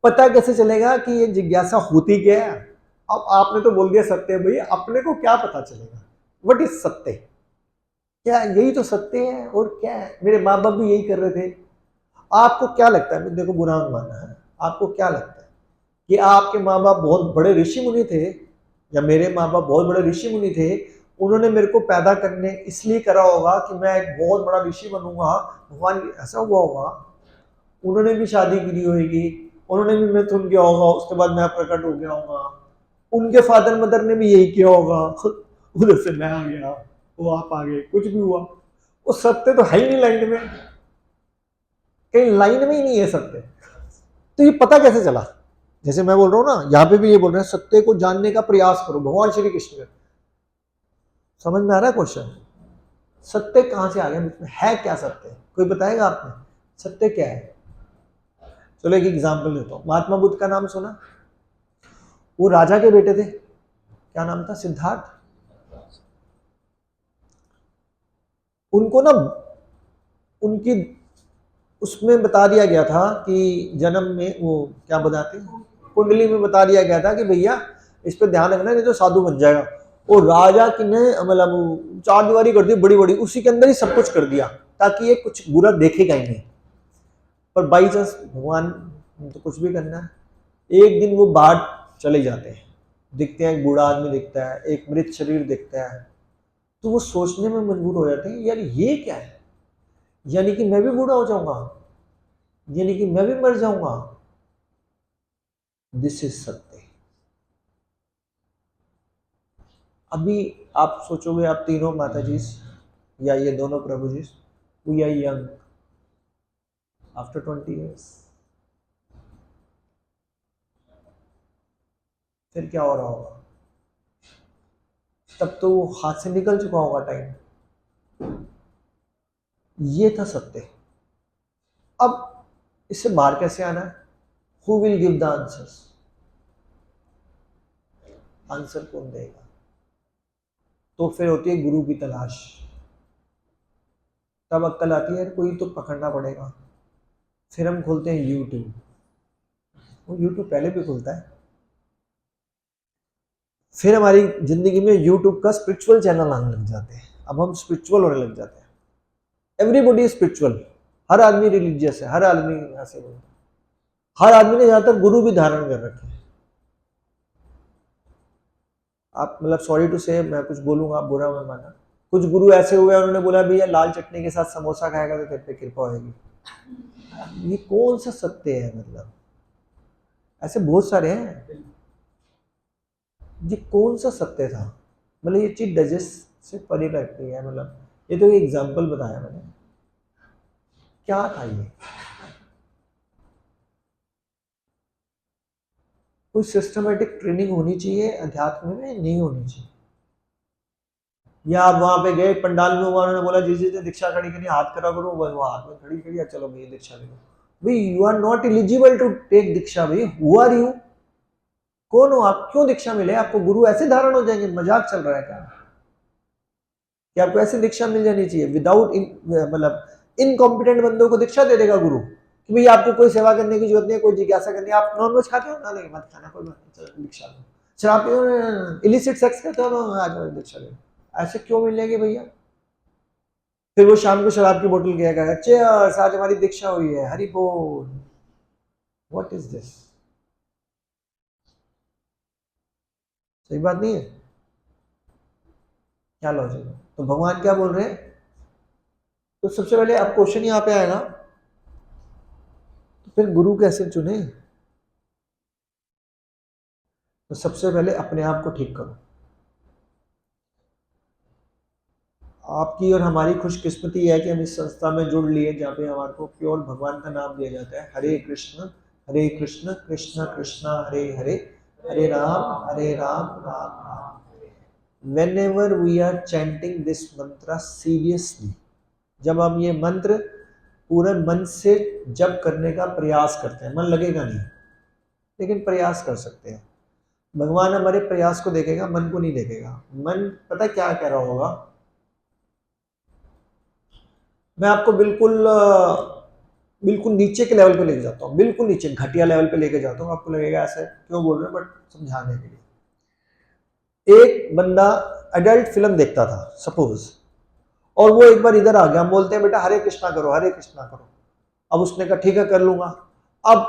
पता कैसे चलेगा कि ये जिज्ञासा होती क्या है? अब आपने तो बोल दिया सत्य, भाई अपने को क्या पता चलेगा? व्हाट इज सत्य? क्या यही तो सत्य है? और क्या है? मेरे माँ बाप भी यही कर रहे थे। आपको क्या लगता है? देखो बुरा मानना है, आपको क्या लगता है कि आपके माँ बाप बहुत बड़े ऋषि मुनि थे, या मेरे माँ बाप बहुत बड़े ऋषि मुनि थे, उन्होंने मेरे को पैदा करने इसलिए करा होगा कि मैं एक बहुत बड़ा ऋषि बनूंगा, भगवान ऐसा हुआ होगा? उन्होंने भी शादी की होगी, उन्होंने भी मिथुन किया होगा, उसके बाद मैं प्रकट हो गया होगा, उनके फादर मदर ने भी यही किया होगा, उधर से मैं आ गया, वो आप आ गए, कुछ भी हुआ। वो सत्य तो है ही नहीं लाइन में, कहीं लाइन में ही नहीं है सत्य। तो ये पता कैसे चला? जैसे मैं बोल रहा हूं ना, यहाँ पे भी ये बोल रहे हैं सत्य को जानने का प्रयास करो, भगवान श्री कृष्ण। समझ में आ रहा है क्वेश्चन? सत्य कहां से आ गया बीच में? है क्या सत्य? कोई बताएगा आपने सत्य क्या है? चलो एक एग्जांपल देता हूं। महात्मा बुद्ध का नाम सुना? वो राजा के बेटे थे, क्या नाम था? सिद्धार्थ। उनको ना उनकी उसमें बता दिया गया था कि जन्म में वो क्या बताते हैं, कुंडली में बता दिया गया था कि भैया इस पे ध्यान रखना, नहीं तो साधु बन जाएगा। और राजा की ने मतलब चार दीवारी कर दी बड़ी बड़ी, उसी के अंदर ही सब कुछ कर दिया ताकि ये कुछ बुरा देखेगा ही नहीं। पर बाई चांस भगवान तो कुछ भी करना है, एक दिन वो बाहर चले जाते हैं, दिखते हैं एक बूढ़ा आदमी दिखता है, एक मृत शरीर दिखता है, तो वो सोचने में मजबूर हो जाते हैं यार ये क्या है, यानी कि मैं भी बूढ़ा हो जाऊंगा, यानी कि मैं भी मर जाऊंगा। दिस इज सत्य। अभी आप सोचोगे, आप तीनों माता जी या ये दोनों प्रभु जी, we are young after 20 years, फिर क्या हो रहा होगा? तब तो हाथ से निकल चुका होगा टाइम। ये था सत्य। अब इससे बाहर कैसे आना है? Who will give the answers? Answer कौन देगा? तो फिर होती है गुरु की तलाश। तब अक्कल आती है कोई तो पकड़ना पड़ेगा। फिर हम खोलते हैं यूट्यूब। वो यूट्यूब पहले भी खुलता है। फिर हमारी जिंदगी में यूट्यूब का स्पिरिचुअल चैनल आने लग जाते हैं। अब हम स्पिरिचुअल होने लग जाते हैं। एवरीबॉडी स्पिरिचुअल, हर आदमी रिलीजियस है, हर आदमी ऐसे बोलता है। हर आदमी ने ज्यादातर गुरु भी धारण कर रखे हैं। आप मतलब सॉरी टू से मैं कुछ बोलूंगा, आप बुरा मत मानना। कुछ गुरु ऐसे हुए उन्होंने बोला भैया लाल चटनी के साथ समोसा खाएगा तो तेरे पे कृपा होगी। ये कौन सा सत्य है? मतलब ऐसे बहुत सारे हैं। ये कौन सा सत्य था? मतलब ये चीज डाइजेस्ट से परे लगती है। मतलब ये तो एग्जाम्पल बताया मैंने, क्या था ये? कोई सिस्टमेटिक ट्रेनिंग होनी चाहिए अध्यात्म में, नहीं होनी चाहिए। या आप वहां पे गए पंडाल में, उन्होंने बोला जिस जिसने दीक्षा खड़ी करी हाथ करा करो, वो हाथ में खड़ी करी, चलो भैया दीक्षा ले लो। भाई you are not eligible to take दीक्षा। भाई हु आर यू? कौन हो आप? क्यों दीक्षा मिले आपको? गुरु ऐसे धारण हो जाएंगे? मजाक चल रहा है क्या? कि आपको ऐसे दीक्षा मिल जानी चाहिए विदाउट मतलब इनकॉम्पिटेंट बंदों को दीक्षा दे देगा गुरु कि भाई आपको कोई सेवा करने की जरूरत नहीं है, कोई जिज्ञासा करनी है। आप नॉनवेज खाते हो ना, नहीं मत खाना, कोई बात नहीं, चलो दीक्षा लो। शराब इलिसिट सेक्स करते हो ना, आज दीक्षा लो। ऐसे क्यों मिलेंगे भैया? फिर वो शाम को शराब की बोतल किया करेगा, चेयर्स आज हमारी दीक्षा हुई है, हरि बोल। What is this? सही बात नहीं है। क्या लॉजिक है? तो भगवान क्या बोल रहे हैं? तो सबसे पहले अब क्वेश्चन यहाँ पे आएगा, तो फिर गुरु कैसे चुने? तो सबसे पहले अपने आप को ठीक करो। आपकी और हमारी खुशकिस्मती है कि हम इस संस्था में जुड़ लिए जहाँ पे हमारे को प्योर भगवान का नाम दिया जाता है, हरे कृष्ण कृष्ण कृष्ण हरे हरे, हरे Ram Ram Ram. Whenever we are chanting this mantra seriously, जब हम ये मंत्र पूरे मन से जप करने का प्रयास करते हैं, मन लगेगा नहीं लेकिन प्रयास कर सकते हैं, भगवान हमारे प्रयास को देखेगा, मन को नहीं देखेगा। मन पता क्या कह रहा होगा? मैं आपको बिल्कुल नीचे के लेवल पे लेके जाता हूँ, बिल्कुल नीचे घटिया लेवल पे लेके जाता हूँ। आपको लगेगा ऐसे क्यों बोल रहे हैं, बट समझाने के लिए। एक बंदा एडल्ट फिल्म देखता था सपोज, और वो एक बार इधर आ गया, हम बोलते हैं बेटा हरे कृष्णा करो, हरे कृष्णा करो। अब उसने कहा ठीक है कर लूंगा। अब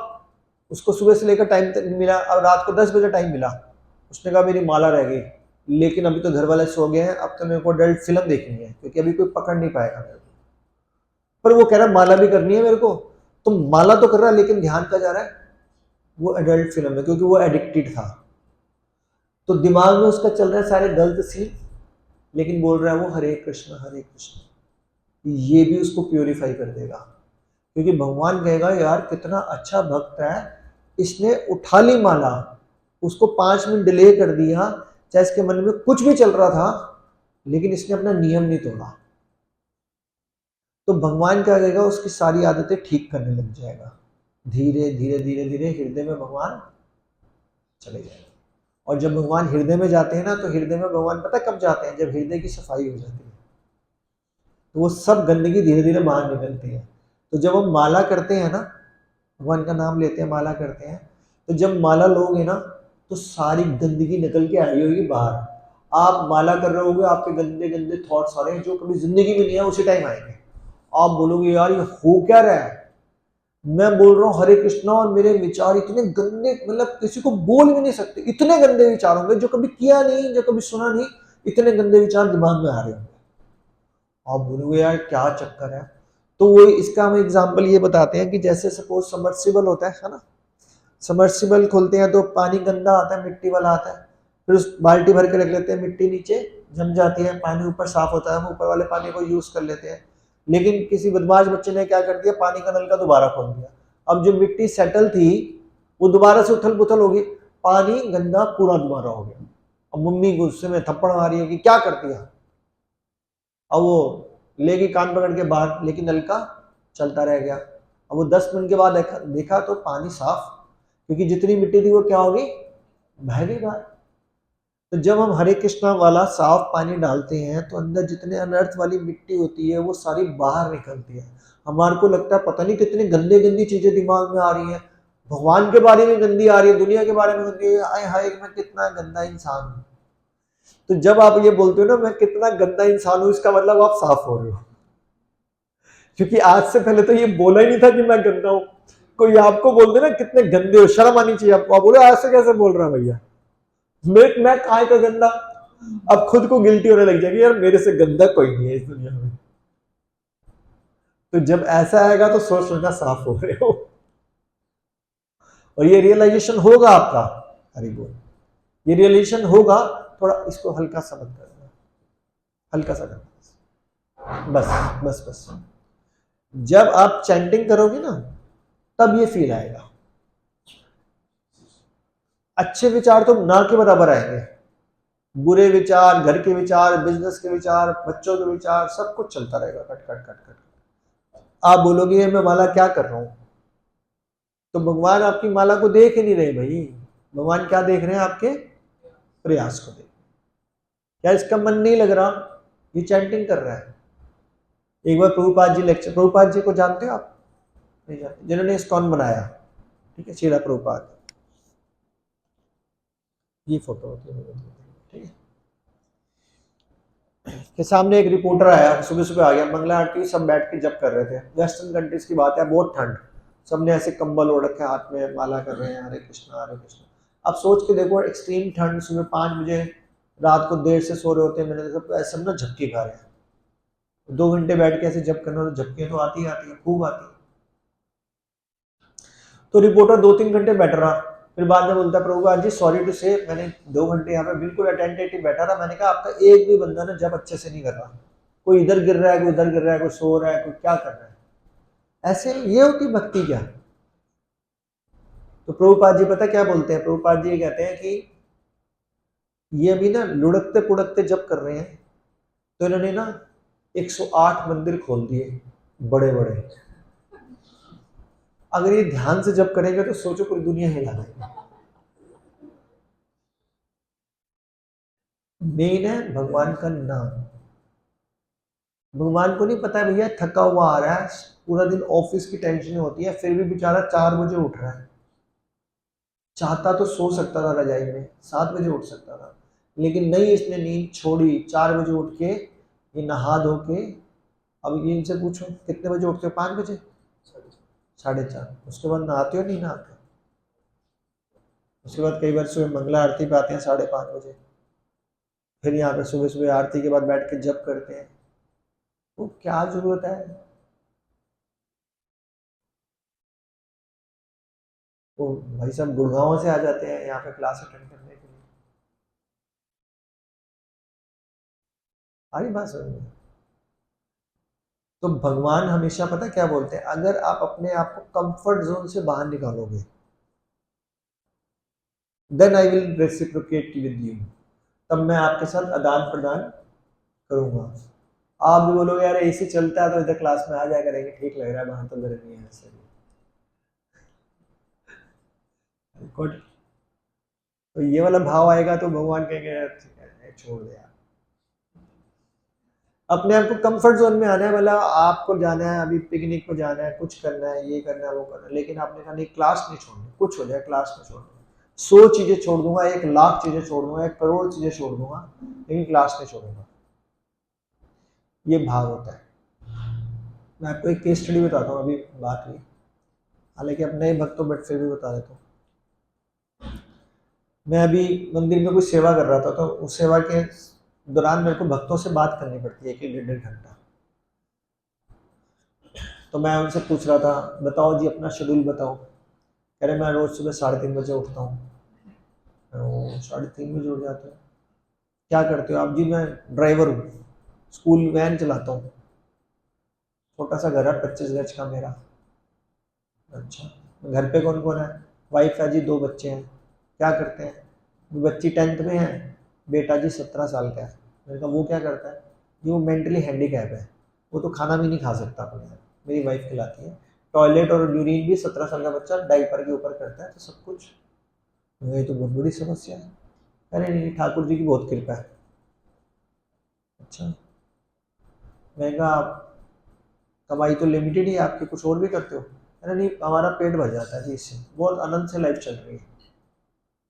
उसको सुबह से लेकर टाइम तक मिला, अब रात को 10 बजे टाइम मिला, उसने कहा मेरी माला रह गई, लेकिन अभी तो घर वाले सो गए हैं, अब तो मेरे को एडल्ट फिल्म देखनी है क्योंकि अभी कोई पकड़ नहीं पाएगा मेरे को। पर वो कह रहा माला भी करनी है मेरे को, तो माला तो कर रहा है लेकिन ध्यान का जा रहा है वो एडल्ट फिल्म है, क्योंकि वो एडिक्टेड था। तो दिमाग में उसका चल रहा है सारे गलत सीन, लेकिन बोल रहा है वो हरे कृष्ण हरे कृष्ण। ये भी उसको प्योरीफाई कर देगा, क्योंकि भगवान कहेगा यार कितना अच्छा भक्त है, इसने उठा ली माला, उसको 5 मिनट डिले कर दिया, चाहे इसके मन में कुछ भी चल रहा था लेकिन इसने अपना नियम नहीं तोड़ा। तो भगवान क्या करेगा, उसकी सारी आदतें ठीक करने लग जाएगा, धीरे धीरे धीरे धीरे हृदय में भगवान चले जाएगा। और जब भगवान हृदय में जाते हैं ना, तो हृदय में भगवान पता कब जाते हैं, जब हृदय की सफाई हो जाती है, तो वो सब गंदगी धीरे धीरे बाहर निकलती है। तो जब हम माला करते हैं ना, भगवान का नाम लेते हैं, माला करते हैं, तो जब माला लोगे ना तो सारी गंदगी निकल के आई होगी बाहर। आप माला कर रहे होगे, आपके गंदे गंदे थॉट्स आ रहे हैं जो कभी जिंदगी में नहीं है, उसी टाइम आएंगे। आप बोलोगे यार ये हो क्या रहा है, मैं बोल रहा हूँ हरे कृष्णा और मेरे विचार इतने गंदे, मतलब किसी को बोल भी नहीं सकते, इतने गंदे विचार होंगे जो कभी किया नहीं, जो कभी सुना नहीं, इतने गंदे विचार दिमाग में आ रहे होंगे। आप बोलोगे यार क्या चक्कर है। तो वो इसका हम एग्जाम्पल ये बताते हैं कि जैसे सपोज सबमर्सिबल होता है ना, सबमर्सिबल खोलते हैं तो पानी गंदा आता है, मिट्टी वाला आता है, फिर उस बाल्टी भर के रख लेते हैं, मिट्टी नीचे जम जाती है, पानी ऊपर साफ होता है, हम ऊपर वाले पानी को यूज कर लेते हैं। लेकिन किसी बदमाश बच्चे ने क्या कर दिया, पानी का नल का दोबारा खोल दिया, अब जो मिट्टी सेटल थी वो दोबारा से उथल पुथल होगी, पानी गंदा पूरा दोबारा हो गया। अब मम्मी गुस्से में थप्पड़ मारी है कि क्या कर दिया, अब वो लेके कान पकड़ के बाहर, लेकिन नल का चलता रह गया। अब वो 10 मिनट के बाद देखा तो पानी साफ, क्योंकि जितनी मिट्टी थी वो क्या होगी, बह गई बाहर। तो जब हम हरे कृष्णा वाला साफ पानी डालते हैं तो अंदर जितने अनर्थ वाली मिट्टी होती है वो सारी बाहर निकलती है। हमारे को लगता है पता नहीं कितनी गंदी गंदी चीजें दिमाग में आ रही हैं, भगवान के बारे में गंदी आ रही है, दुनिया के बारे में गंदी है, आए हाय मैं कितना गंदा इंसान हूँ। तो जब आप ये बोलते हो ना मैं कितना गंदा इंसान हूँ, इसका मतलब आप साफ हो रहे हो, क्योंकि आज से पहले तो ये बोला ही नहीं था कि मैं गंदा हूं। कोई आपको बोल दे ना कितने गंदे हो, शर्म आनी चाहिए आपको, आप बोले आज से कैसे बोल रहा है भैया, मैं काय का गंदा। अब खुद को गिल्टी होने लग जाएगी, यार मेरे से गंदा कोई नहीं है इस दुनिया में। तो जब ऐसा आएगा तो सोच सोचना साफ हो रहे हो, और ये रियलाइजेशन होगा आपका, हरि बोल, ये रियलाइजेशन होगा। थोड़ा इसको हल्का सा मत करना, हल्का सा करना, बस बस बस। जब आप चैंटिंग करोगे ना तब ये फील आएगा। अच्छे विचार तो ना के बराबर आएंगे, बुरे विचार, घर के विचार, बिजनेस के विचार, बच्चों के विचार, सब कुछ चलता रहेगा कट कट कट कट। आप बोलोगे मैं माला क्या कर रहा हूं, तो भगवान आपकी माला को देख ही नहीं रहे भाई, भगवान क्या देख रहे हैं, आपके प्रयास को देख। क्या इसका मन नहीं लग रहा, ये चैंटिंग कर रहा है। एक बार प्रभुपाद जी लेक्चर, प्रभुपाद जी को जानते हो आप, नहीं जानते, जिन्होंने इस्कॉन बनाया, ठीक है, श्रीला प्रभुपाद, ये फोटो होती है, ठीक है। के सामने एक रिपोर्टर आया, सुबह सुबह आ गया, मंगला आरती सब बैठ के जप कर रहे थे, वेस्टर्न कंट्रीज की बात है, बहुत ठंड, सबने ऐसे कंबल ओढ़ रखे, हाथ में माला कर रहे हैं, हरे कृष्णा हरे कृष्णा। अब सोच के देखो एक्सट्रीम ठंड, सुबह 5 बजे रात को देर से सो रहे होते हैं, मैंने देखा सब ना झपकी खा रहे हैं। 2 घंटे बैठ के ऐसे जप करना तो झपकियां तो आती है, खूब आती है। तो रिपोर्टर 2-3 घंटे बैठ रहा, फिर बाद में बोलता प्रभुपाद जी सॉरी टू से, मैंने 2 घंटे यहाँ पे बिल्कुल अटेंटिव बैठा रहा, मैंने कहा आपका एक भी बंदा ना जब अच्छे से नहीं कर रहा, कोई इधर गिर रहा है, कोई उधर गिर रहा है, कोई सो रहा है, कोई क्या कर रहा है। ऐसे ये होती भक्ति क्या? तो प्रभुपाद जी पता क्या बोलते हैं, प्रभुपाद जी कहते हैं कि ये अभी ना लुढ़कते पुढ़कते जब कर रहे हैं, तो इन्होंने ना 108 मंदिर खोल दिए बड़े बड़े। अगर ये ध्यान से जब करेंगे तो सोचो पूरी दुनिया हिला देंगे। मेन है भगवान का नाम। भगवान को नहीं पता है भैया थका हुआ आ रहा है, पूरा दिन ऑफिस की टेंशन होती है, फिर भी बेचारा 4 बजे उठ रहा है। चाहता तो सो सकता था रजाई में, 7 बजे उठ सकता था, लेकिन नहीं, इसने नींद छोड़ी। 4 बजे उठ के ये नहा धो के, अब ये इनसे पूछो कितने बजे उठते हो? 5 बजे, 4:30। उसके बाद नहाते हो नहीं नहाते? उसके बाद कई बार सुबह मंगला आरती पे आते हैं 5:30 बजे, फिर यहाँ पे सुबह सुबह आरती के बाद बैठ के जप करते हैं। तो क्या जरूरत है? वो भाई साहब गुड़गांव से आ जाते हैं यहाँ पे क्लास अटेंड करने के लिए। सारी बात समझ में। तो भगवान हमेशा पता क्या बोलते हैं, अगर आप अपने आप को कंफर्ट जोन से बाहर निकालोगे, then I will reciprocate with you, तब मैं आपके साथ आदान प्रदान करूंगा। आप भी बोलोगे यार एसी चलता है तो इधर क्लास में आ जाया करेंगे, ठीक लग रहा है, बाहर तो गर्मी है ऐसे। गुड। तो ये वाला भाव आएगा तो भगवान कहेंगे छोड़ दे यार। अपने आप को कंफर्ट जोन में आना है, मतलब आपको जाना है, अभी पिकनिक को जाना है, कुछ करना है, ये करना है, वो करना है, लेकिन आपने कहा नहीं क्लास नहीं छोड़नी, कुछ हो जाए क्लास नहीं छोड़नी। 100 चीजें छोड़ दूंगा, 1,00,000 चीजें छोड़ दूंगा, 1 करोड़ चीजें छोड़ दूंगा, लेकिन क्लास नहीं छोड़ूंगा। ये भाव होता है। मैं आपको एक केस स्टडी बताता हूँ, अभी बात हुई, हालांकि अब नए भक्त हो बट फिर भी बता देता हूँ। मैं अभी मंदिर में कुछ सेवा कर रहा था, तो उस सेवा के दौरान मेरे को भक्तों से बात करनी पड़ती है 1-1.5 घंटा। तो मैं उनसे पूछ रहा था बताओ जी अपना शेड्यूल बताओ। कह रहे मैं रोज़ सुबह 3:30 बजे उठता हूँ। 3:30 बजे उठ जाते हो, क्या करते हो आप? जी मैं ड्राइवर हूँ, स्कूल वैन चलाता हूँ, छोटा सा घर है 25 गज का मेरा। अच्छा, घर पे कौन कौन है? वाइफ है जी, 2 बच्चे हैं। क्या करते हैं? बच्ची 10th में है, बेटा जी 17 साल का है। मैंने कहा वो क्या करता है? जी वो मेंटली हैंडीकैप है, वो तो खाना भी नहीं खा सकता अपने, मेरी वाइफ खिलाती है। टॉयलेट और यूरिन भी 17 साल का बच्चा डायपर के ऊपर करता है, तो सब कुछ। ये तो बहुत बड़ी समस्या है। अरे नहीं, ठाकुर जी की बहुत कृपा है। अच्छा, मैं कहा कमाई तो लिमिटेड ही है आपकी, कुछ और भी करते हो? अरे नहीं, हमारा पेट भर जाता है जी इससे, बहुत आनंद से लाइफ चल रही है।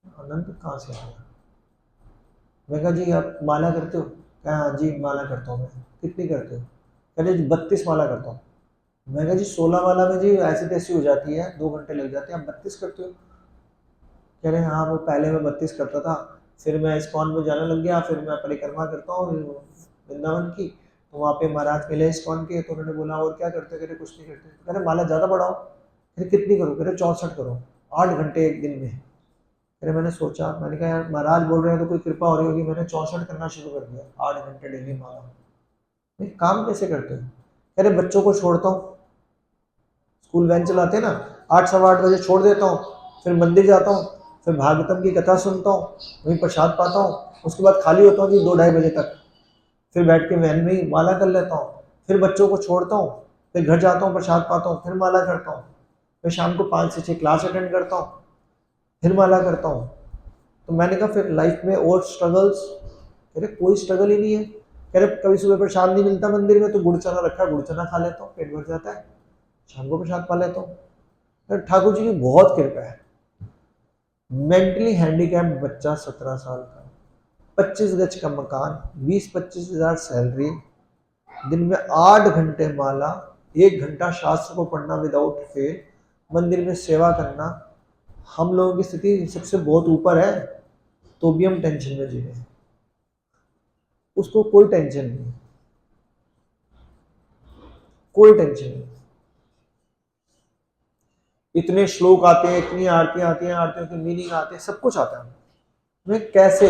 आनंद कहाँ से आ गया? मैं कहा जी आप माला करते हो? क्या? हाँ जी माला करता हूँ मैं। कितनी करते हो? कहते जी 32 माला करता हूँ। मैं कहा जी 16 माला में जी ऐसी तैसी हो जाती है, 2 घंटे लग जाते हैं, आप 32 करते हो? कह रहे हाँ वो पहले मैं 32 करता था, फिर मैं इस्कॉन में जाने लग गया, फिर मैं परिक्रमा करता हूँ वृंदावन की, तो वहाँ पे महाराज मिले इस्कॉन के, तो उन्होंने बोला और क्या करते? कह रहे कुछ नहीं करते। कह रहे माला ज़्यादा बढ़ाओ। कह रहे कितनी करो? कह रहे 64 करो, 8 घंटे एक दिन में। फिर मैंने सोचा, मैंने कहा यार महाराज बोल रहे हैं तो कोई कृपा हो रही होगी, मैंने 64 करना शुरू कर दिया, 8 घंटे डेली मारा। नहीं काम कैसे करते हो? कह रहे बच्चों को छोड़ता हूँ, स्कूल वैन चलाते हैं ना, 8-8:15 बजे छोड़ देता हूँ, फिर मंदिर जाता हूँ, फिर भागवतम की कथा सुनता हूँ, वहीं प्रसाद पाता हूँ, उसके बाद खाली होता हूँ जी 2-2:30 बजे तक, फिर बैठ के वैन में ही माला कर लेता हूँ, फिर बच्चों को छोड़ता हूँ, फिर घर जाता हूँ, प्रसाद पाता हूँ, फिर माला करता हूँ, फिर शाम को 5 से 6 क्लास अटेंड करता हूँ, फिर माला करता हूँ। तो मैंने कहा फिर लाइफ में और स्ट्रगल्स? कह रहे कोई स्ट्रगल ही नहीं है। कह रहे कभी सुबह प्रसाद नहीं मिलता मंदिर में तो गुड़ चना रखा, गुड़ चना खा लेता हूँ, पेट भर जाता है, शाम को प्रसाद पा लेता हूँ। ठाकुर जी की बहुत कृपा है। मेंटली हैंडीकैप्ड बच्चा 17 साल का, 25 गज का मकान, 20-25 हज़ार सैलरी, दिन में 8 घंटे माला, 1 घंटा शास्त्र को पढ़ना विदाउट फेल, मंदिर में सेवा करना। हम लोगों की स्थिति सबसे बहुत ऊपर है, तो भी हम टेंशन में जी रहे हैं। उसको कोई टेंशन नहीं, कोई टेंशन नहीं। इतने श्लोक आते हैं, इतनी आरतियां आती हैं, आरतियों के मीनिंग आते हैं, सब कुछ आता है। मैं कैसे,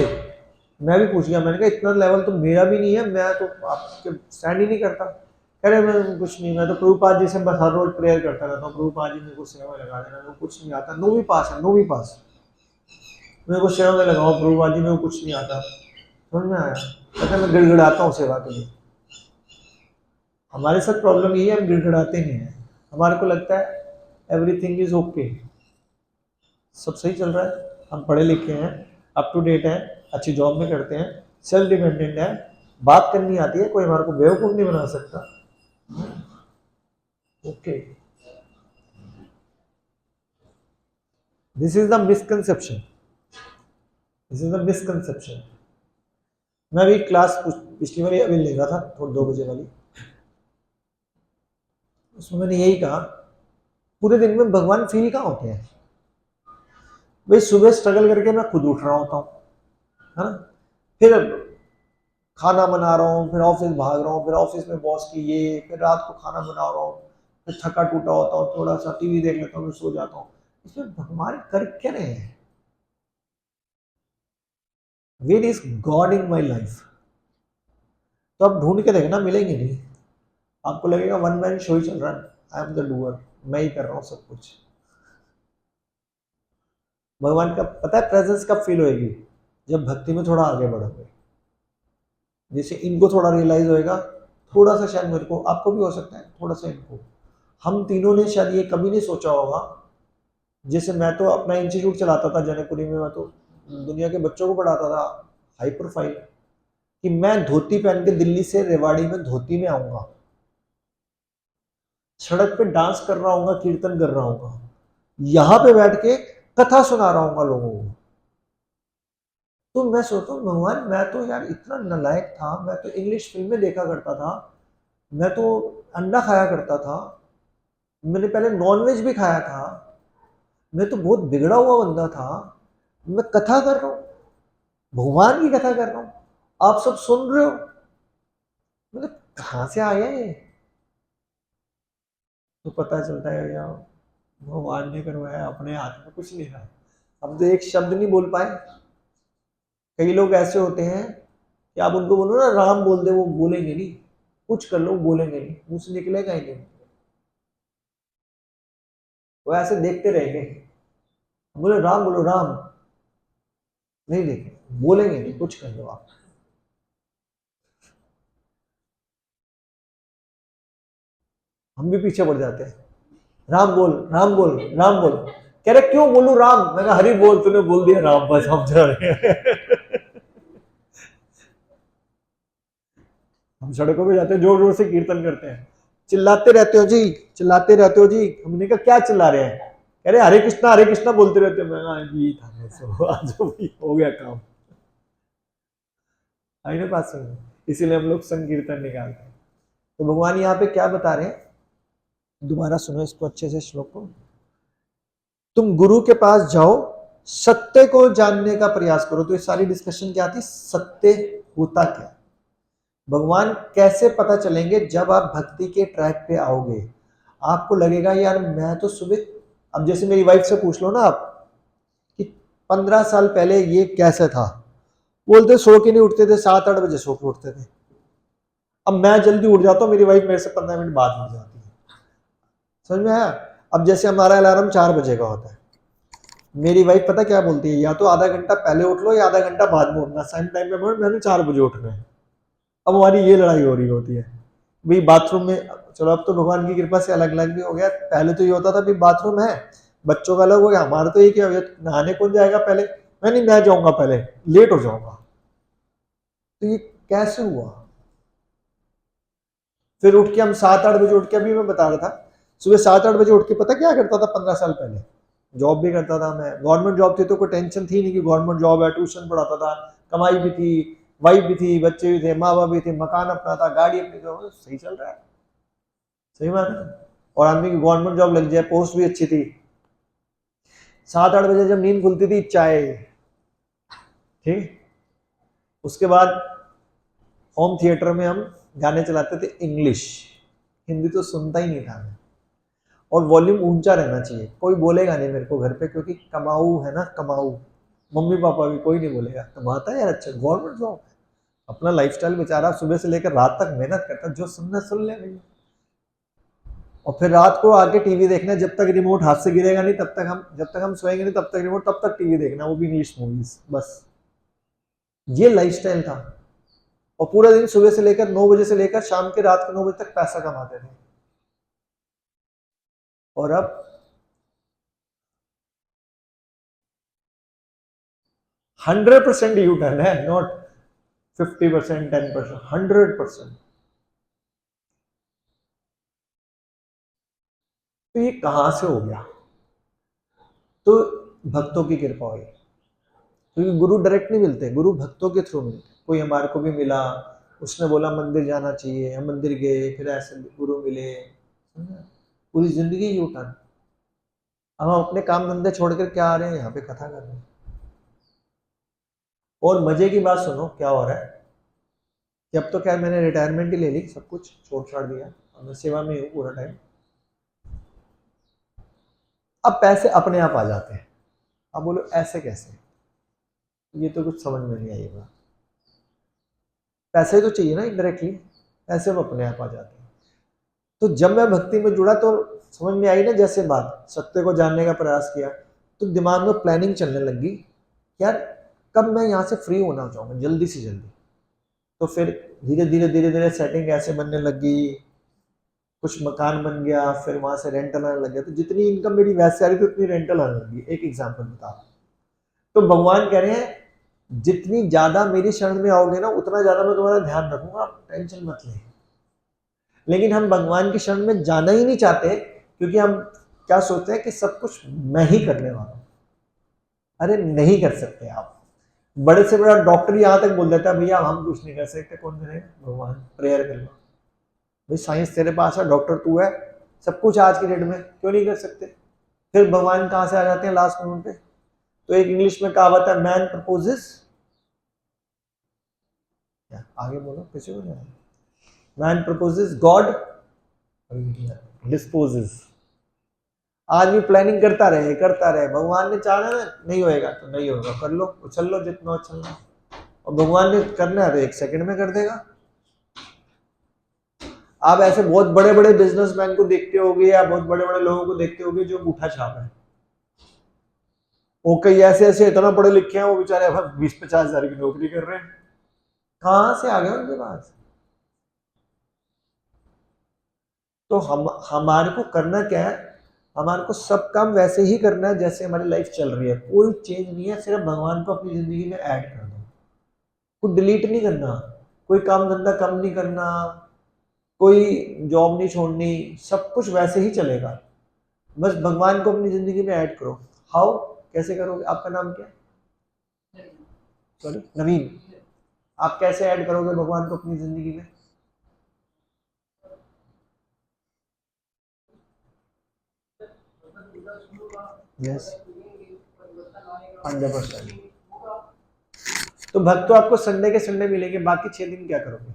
मैं भी पूछ गया, मैंने कहा इतना लेवल तो मेरा भी नहीं है, मैं तो आपके स्टैंड ही नहीं करता। कह रहे मैं कुछ नहीं, मैं तो प्रभुपाद जी से बस हर रोज प्रेयर करता रहता हूँ, प्रभुपाद जी मेरे को सेवा में लगा देना, मेरे को कुछ नहीं आता। 9वीं पास है, 9वीं पास, मेरे को सेवा में लगाओ प्रभुपाद जी, मेरे को कुछ नहीं आता। समझ में आया? कहते मैं गिड़गिड़ाता हूँ सेवा के लिए। हमारे साथ प्रॉब्लम यही है, हम गिड़गिड़ाते नहीं है। हमारे को लगता है एवरीथिंग इज ओके, सब सही चल रहा है, हम पढ़े लिखे हैं, अप टू डेट हैं, अच्छी जॉब में करते हैं, सेल्फ डिपेंडेंट है, बात करनी आती है, कोई हमारे को बेवकूफ नहीं बना सकता। Okay, this is the misconception, this is the misconception. मैं अभी क्लास पिछली बार अभी ले रहा था, थोड़ा 2 बजे वाली, उसमें मैंने यही कहा पूरे दिन में भगवान फील कहाँ होते हैं भाई? सुबह स्ट्रगल करके मैं खुद उठ रहा होता हूँ, है ना, फिर खाना बना रहा हूँ, फिर ऑफिस भाग रहा हूँ, फिर ऑफिस में बॉस की ये, फिर रात को खाना बना रहा हूँ, फिर थका टूटा होता हूँ, थोड़ा सा टीवी देख लेता हूँ, फिर सो जाता हूँ। इसमें भगवान कर क्या रहे हैं? Where is god in my life? तो आप ढूंढ के देखना, मिलेंगे नहीं। आपको लगेगा वन मैन शो ही चल रहा है, आई एम द डूअर, मैं ही कर रहा हूँ सब कुछ। भगवान का पता है प्रेजेंस कब फील होएगी? जब भक्ति में थोड़ा आगे बढ़ोगे, जैसे इनको थोड़ा रियलाइज होएगा, थोड़ा सा शायद मेरे को, आपको भी हो सकता है थोड़ा सा इनको, हम तीनों ने शायद ये कभी नहीं सोचा होगा। जैसे मैं तो अपना इंस्टीट्यूट चलाता था जनकपुरी में, मैं तो दुनिया के बच्चों को पढ़ाता था, हाई प्रोफाइल, कि मैं धोती पहन के दिल्ली से रेवाड़ी में धोती में आऊंगा, सड़क पे डांस कर रहा हूँ, कीर्तन कर रहा हूँ, यहाँ पे बैठ के कथा सुना रहा हूँ लोगों को। तो मैं सोचता हूँ भगवान, मैं तो यार इतना नालायक था, मैं तो इंग्लिश फिल्म में देखा करता था, मैं तो अंडा खाया करता था, मैंने पहले नॉनवेज भी खाया था, मैं तो बहुत बिगड़ा हुआ बंदा था, मैं कथा कर रहा हूँ, भगवान की कथा कर रहा हूँ, आप सब सुन रहे हो, मतलब कहाँ से आया ये? तो पता चलता है यार भगवान ने करवाया, अपने हाथ में कुछ नहीं था। हम तो एक शब्द नहीं बोल पाए। कई लोग ऐसे होते हैं कि आप उनको बोलो ना राम बोल दे, वो बोलेंगे नहीं, कुछ कर लो बोलेंगे नहीं, मुंह से निकलेगा ही नहीं, वो ऐसे देखते रहेंगे। बोले राम बोलो, राम नहीं देखे, बोलेंगे नहीं, कुछ कर लो आप। हम भी पीछे पड़ जाते हैं, राम बोल, राम बोल, राम बोल। कह रहे क्यों बोलू राम? मैंने हरि बोल, तूने बोल दिया राम, बस हम जा रहे हैं। हम सड़कों पे जाते हैं, जोर जोर से कीर्तन करते हैं, चिल्लाते रहते हो जी, चिल्लाते रहते हो जी। हमने कहा क्या चिल्ला रहे हैं? कह रहे हरे कृष्णा बोलते रहते हैं। मैं जी था बस, आज हो गया काम, आई ना पास में, इसीलिए हम लोग संकीर्तन निकालते हैं। तो भगवान यहाँ पे क्या बता रहे हैं, दोबारा सुनो इसको अच्छे से श्लोक को। तुम गुरु के पास जाओ, सत्य को जानने का प्रयास करो। तो ये सारी डिस्कशन क्या थी? सत्य होता क्या? भगवान कैसे पता चलेंगे? जब आप भक्ति के ट्रैक पे आओगे, आपको लगेगा यार मैं तो सुबह, अब जैसे मेरी वाइफ से पूछ लो ना आप कि 15 साल पहले ये कैसे था, बोलते सो के नहीं उठते थे, 7-8 बजे सो के उठते थे। अब मैं जल्दी उठ जाता हूँ, मेरी वाइफ मेरे से 15 मिनट बाद उठ जाती है। समझ में आया? अब जैसे हमारा अलार्म 4 बजे का होता है, मेरी वाइफ पता क्या बोलती है, या तो आधा घंटा पहले उठ लो या आधा घंटा बाद में उठना, सेम टाइम पे मैंने 4 बजे उठना है। अब हमारी ये लड़ाई हो रही होती है भाई बाथरूम में। चलो अब तो भगवान की कृपा से अलग अलग भी हो गया, पहले तो ये होता था भाई बाथरूम है, बच्चों का अलग हो गया, हमारा तो ये क्या हो गया, नहाने कौन जाएगा पहले? मैं जाऊंगा पहले, लेट हो जाऊंगा। तो ये कैसे हुआ? फिर उठ के हम 7-8 बजे उठ के, अभी मैं बता रहा था, सुबह 7-8 बजे उठ के पता क्या करता था 15 साल पहले? जॉब भी करता था मैं, गवर्नमेंट जॉब थी तो कोई टेंशन थी नहीं कि गवर्नमेंट जॉब है, ट्यूशन पढ़ाता था, कमाई भी थी, वाइफ भी थी, बच्चे भी थे, माँ बाप भी थे, मकान अपना था, गाड़ी अपनी थी, सही चल रहा है। सही बात है। और आदमी की गवर्नमेंट जॉब लग जाए, पोस्ट भी अच्छी थी, 7-8 बजे जब नींद खुलती थी, चाय, ठीक, उसके बाद होम थिएटर में हम गाने चलाते थे इंग्लिश, हिंदी तो सुनता ही नहीं था मैं। और वॉल्यूम ऊंचा रहना चाहिए, कोई बोलेगा नहीं मेरे को घर पे, क्योंकि कमाऊ है ना, कमाऊ, मम्मी पापा भी कोई नहीं बोलेगा, कमाता है यार, अच्छा गवर्नमेंट जॉब, अपना लाइफस्टाइल बेचारा सुबह से लेकर रात तक मेहनत करता है, जो सुनना सुन ले भैया। और फिर रात को आके टीवी देखना, जब तक रिमोट हाथ से गिरेगा नहीं तब तक हम, जब तक हम सोएंगे नहीं तब तक रिमोट, तब तक टीवी देखना, वो भी इंग्लिश मूवीज, बस ये लाइफस्टाइल था। और पूरा दिन सुबह से लेकर 9 बजे से लेकर शाम के रात के 9 बजे तक पैसा कमाते थे। और अब 100% यू टर्न है, नॉट 50%, 10%, 100%। तो ये कहां से हो गया? तो भक्तों की कृपा हुई, क्योंकि गुरु डायरेक्ट नहीं मिलते, गुरु भक्तों के थ्रू मिलते। कोई हमारे को भी मिला, उसने बोला मंदिर जाना चाहिए, हम मंदिर गए, फिर ऐसे गुरु मिले, पूरी जिंदगी यू टर्न। अब हम अपने काम धंधे छोड़कर क्या आ रहे हैं यहाँ पे कथा कर रहे हैं। और मजे की बात सुनो क्या हो रहा है कि अब तो क्या, मैंने रिटायरमेंट ही ले ली, सब कुछ छोड़ छाड़ दिया, अब मैं सेवा में हूँ पूरा टाइम। अब पैसे अपने आप आ जाते हैं। अब बोलो ऐसे कैसे? ये तो कुछ समझ में नहीं आएगा। पैसे तो चाहिए ना इनडायरेक्टली, पैसे वो अपने आप आ जाते हैं। तो जब मैं भक्ति में जुड़ा तो समझ में आई ना, जैसे बात सत्य को जानने का प्रयास किया, तो दिमाग में प्लानिंग चलने लगी, यार कब मैं यहाँ से फ्री होना चाहूँगा, जल्दी से जल्दी। तो फिर धीरे धीरे धीरे धीरे सेटिंग ऐसे बनने लगी, कुछ मकान बन गया, फिर वहां से रेंटल आने लग गया, तो जितनी इनकम मेरी वैसे आ रही थी उतनी रेंटल आने लगी। एक एग्जाम्पल बता, तो भगवान कह रहे हैं जितनी ज्यादा मेरी शरण में आओगे ना, उतना ज्यादा मैं तुम्हारा ध्यान रखूंगा, टेंशन मत ले। लेकिन हम भगवान की शरण में जाना ही नहीं चाहते, क्योंकि हम क्या सोचते हैं कि सब कुछ मैं ही करने वाला हूं। अरे नहीं कर सकते आप। बड़े से बड़ा डॉक्टर यहां तक बोल देता है भैया हम कुछ नहीं कर सकते, कौन करेगा? भगवान। प्रेयर कर लो भाई, साइंस तेरे पास है, डॉक्टर तू है, सब कुछ आज की डेट में, क्यों नहीं कर सकते? फिर भगवान कहां से आ जाते हैं लास्ट मोमेंट पे? तो एक इंग्लिश में कहावत है, मैन प्रपोजेस, आगे बोलो कैसे बोल रहे हैं, मैन प्रपोजेस गॉड डिस्पोजेस। आदमी प्लानिंग करता रहे, भगवान ने चाहा ना नहीं होएगा तो नहीं होगा, कर लो, उछल लो जितना उछलना, और भगवान ने करना है तो 1 सेकंड में कर देगा। आप ऐसे बहुत बड़े बड़े बिजनेसमैन को देखते होगे, या बहुत बड़े बड़े लोगों को देखते होगे जो अंगूठा छाप है, वो कई ऐसे ऐसे इतना पढ़े लिखे हैं, वो बेचारे 20-50 हजार की नौकरी कर रहे हैं, कहां से आ गए उनके पास? तो हम हमारे को करना क्या है, हमारे को सब काम वैसे ही करना है जैसे हमारी लाइफ चल रही है, कोई चेंज नहीं है, सिर्फ भगवान को अपनी जिंदगी में ऐड कर दो, कुछ डिलीट नहीं करना, कोई काम धंधा कम नहीं करना, कोई जॉब नहीं छोड़नी, सब कुछ वैसे ही चलेगा, बस भगवान को अपनी जिंदगी में ऐड करो। हाउ, कैसे करोगे? आपका नाम क्या है? सॉरी, नवीन। आप कैसे ऐड करोगे भगवान को अपनी जिंदगी में? यस, 100%। तो भक्त तो आपको संडे के संडे मिलेंगे, बाकी 6 दिन क्या करोगे?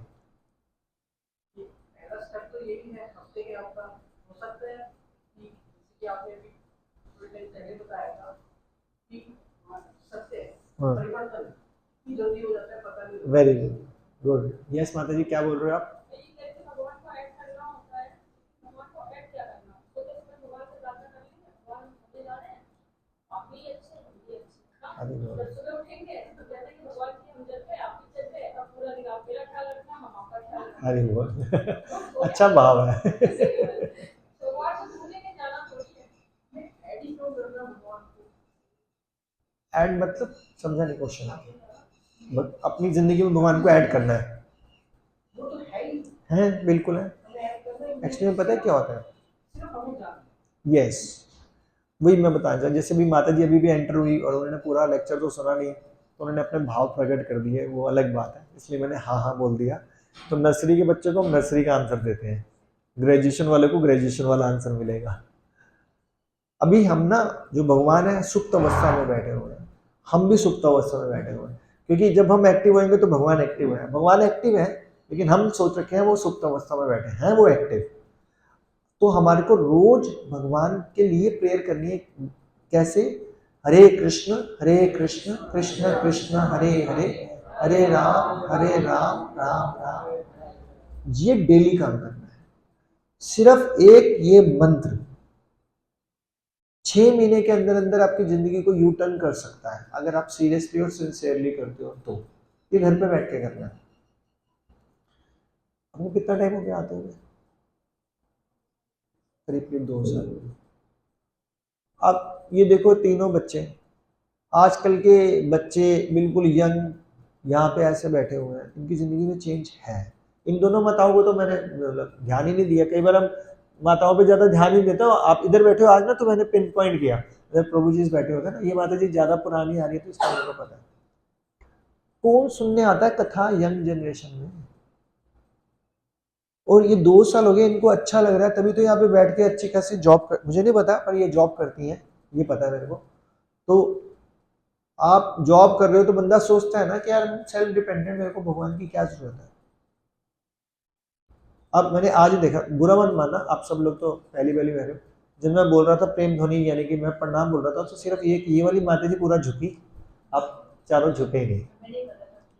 Very good, good. यस माता जी, क्या बोल रहे हो आप? अरे अरे बहुत अच्छा भाव है। ऐड मतलब समझा नहीं क्वेश्चन। अपनी जिंदगी में भगवान को ऐड करना है बिल्कुल है। एक्चुअली में पता है क्या होता है? यस, वही मैं बताना चाहता, जैसे भी माता जी अभी भी एंटर हुई और उन्होंने पूरा लेक्चर तो सुना नहीं, तो उन्होंने अपने भाव प्रकट कर दिए, वो अलग बात है, इसलिए मैंने हाँ हाँ बोल दिया। तो नर्सरी के बच्चे को हम नर्सरी का आंसर देते हैं, ग्रेजुएशन वाले को ग्रेजुएशन वाला आंसर मिलेगा। अभी हम ना, जो भगवान है सुप्त अवस्था में बैठे हुए हैं, हम भी सुप्त अवस्था में बैठे हुए हैं, क्योंकि जब हम एक्टिव होंगे तो भगवान एक्टिव है। भगवान एक्टिव है लेकिन हम सोच रखे हैं वो सुप्त अवस्था में बैठे हैं, वो एक्टिव। तो हमारे को रोज भगवान के लिए प्रेयर करनी है। कैसे? हरे कृष्ण कृष्ण कृष्ण हरे हरे, हरे राम राम राम। ये डेली काम करना है। सिर्फ एक ये मंत्र 6 महीने के अंदर अंदर आपकी जिंदगी को यू टर्न कर सकता है, अगर आप सीरियसली और सिंसियरली करते हो तो। ये घर पे बैठ के करना है। आपको कितना टाइम हो गया आते हुए? करीब 2 साल। अब ये देखो तीनों बच्चे, आजकल के बच्चे बिल्कुल यंग यहाँ पे ऐसे बैठे हुए हैं, इनकी जिंदगी में चेंज है। इन दोनों माताओं को तो मैंने ध्यान ही नहीं दिया। कई बार हम माताओं पे ज्यादा ध्यान नहीं देते हो। आप इधर बैठे हो आज ना, तो मैंने पिन पॉइंट किया, अगर प्रभु जी बैठे होते ना, ये माता जी ज्यादा पुरानी आ रही है तो इसका मेरे को पता है। कौन सुनने आता है कथा यंग जनरेशन में? और ये 2 साल हो गए, इनको अच्छा लग रहा है, तभी तो यहाँ पे बैठ के अच्छी खासी जॉब मुझे नहीं पता, पर ये जॉब करती हैं, ये पता है मेरे को। तो आप जॉब कर रहे हो तो बंदा सोचता है ना कि यार सेल्फ डिपेंडेंट, मेरे को भगवान की क्या जरूरत है। अब मैंने आज देखा, बुरा मत मानना, आप सब लोग तो पहली पहली रहे हो। जब मैं बोल रहा था प्रेम ध्वनि यानी कि मैं प्रणाम बोल रहा था, तो सिर्फ ये वाली माता जी पूरा झुकी, आप चारों झुके ही नहीं।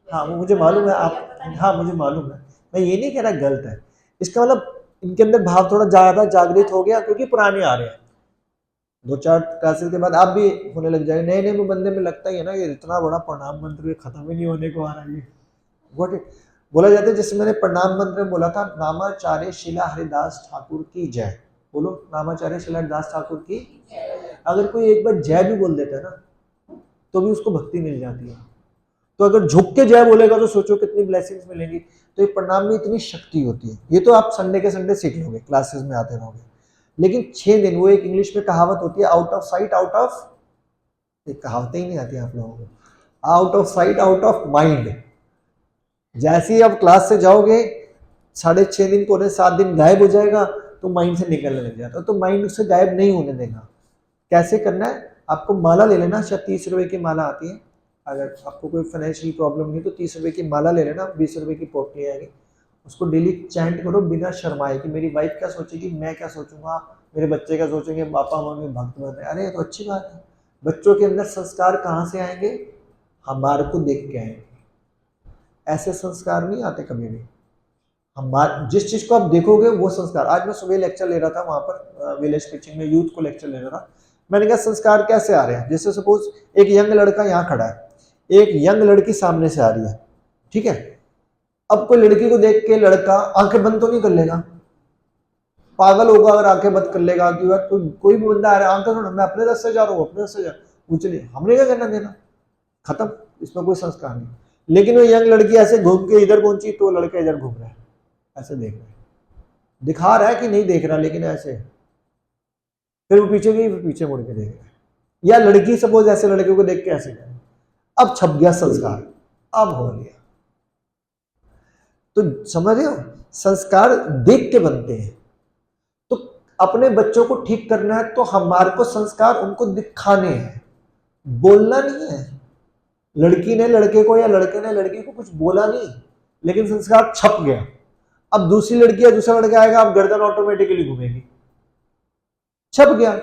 हाँ वो मुझे मालूम है आप, हाँ मुझे मालूम है, मैं ये नहीं कह रहा गलत है। इसका मतलब इनके अंदर भाव थोड़ा ज्यादा जागृत हो गया, क्योंकि पुराने आ रहे हैं। 2-4 क्लासेस के बाद आप भी होने लग जाएंगे। नए नए बंदे में लगता ही है ना, ये इतना बड़ा प्रणाम मंत्र खत्म ही नहीं होने को आ रहा है। व्हाट बोला जाता है, जैसे मैंने प्रणाम मंत्र में बोला था, नामाचार्य शिला हरिदास ठाकुर की जय। बोलो, नामाचार्य शिला हरिदास ठाकुर की। अगर कोई एक बार जय भी बोल देता है ना, तो भी उसको भक्ति मिल जाती है। तो अगर झुक के जय बोलेगा तो सोचो कितनी ब्लेसिंग्स मिलेंगी। तो ये प्रणाम में इतनी शक्ति होती है। ये तो आप संडे के संडे सीख लोगे, क्लासेस में आते रहोगे। लेकिन 6 दिन, वो एक इंग्लिश में कहावत होती है, out of sight out of, कहावतें ही नहीं आती आप लोगों को, out of sight out of mind. जैसे ही आप क्लास से जाओगे, 6.5 दिन पौने 7 दिन गायब हो जाएगा, तो माइंड से निकलने लग जाता है। तो माइंड से गायब नहीं होने देगा। कैसे करना है? आपको माला ले लेना, शायद 30 रुपए की माला आती है। अगर आपको कोई फाइनेंशियल प्रॉब्लम नहीं तो 30 रुपए की माला ले लेना, 20 रुपए की पोटली आएगी। उसको डेली चैंट करो बिना शर्माए कि मेरी वाइफ क्या सोचेगी, मैं क्या सोचूंगा, मेरे बच्चे क्या सोचेंगे, पापा मम्मी भक्त बन रहे। अरे तो अच्छी बात है। बच्चों के अंदर संस्कार कहाँ से आएंगे? हमारे को देख के आएंगे। ऐसे संस्कार नहीं आते कभी भी। हमारे जिस चीज को आप देखोगे वो संस्कार। आज मैं सुबह लेक्चर ले रहा था वहां पर विलेज पिचिंग में, यूथ को लेक्चर ले रहा था। मैंने कहा संस्कार कैसे आ रहे हैं? जैसे सपोज एक यंग लड़का यहाँ खड़ा है, एक यंग लड़की सामने से आ रही है, ठीक है। अब कोई लड़की को देख के लड़का आंखें बंद तो नहीं कर लेगा, पागल होगा अगर आंखें बंद कर लेगा कि यार कोई भी बंदा आ रहा है, आंखें छोड़, मैं अपने रास्ते जा रहा हूँ, अपने रास्ते जा, कुछ नहीं, हमने क्या करना देना, खत्म। इसमें कोई संस्कार नहीं। लेकिन वो यंग लड़की ऐसे घूम के इधर पहुंची तो लड़का इधर घूम रहा है, ऐसे देख रहा है, दिखा रहा है कि नहीं देख रहा, लेकिन ऐसे। फिर वो पीछे गई, फिर पीछे मुड़ के देख रहा है। या लड़की सपोज ऐसे लड़के को देख के ऐसे करे, अब छप गया संस्कार, अब हो गया। तो समझ रहे हो, संस्कार देख के बनते हैं। तो अपने बच्चों को ठीक करना है तो हमारे को संस्कार उनको दिखाने हैं, बोलना नहीं है। लड़की ने लड़के को या लड़के ने लड़की को कुछ बोला नहीं, लेकिन संस्कार छप गया। अब दूसरी लड़की या दूसरा लड़का आएगा, अब गर्दन ऑटोमेटिकली घूमेगी, छप गया।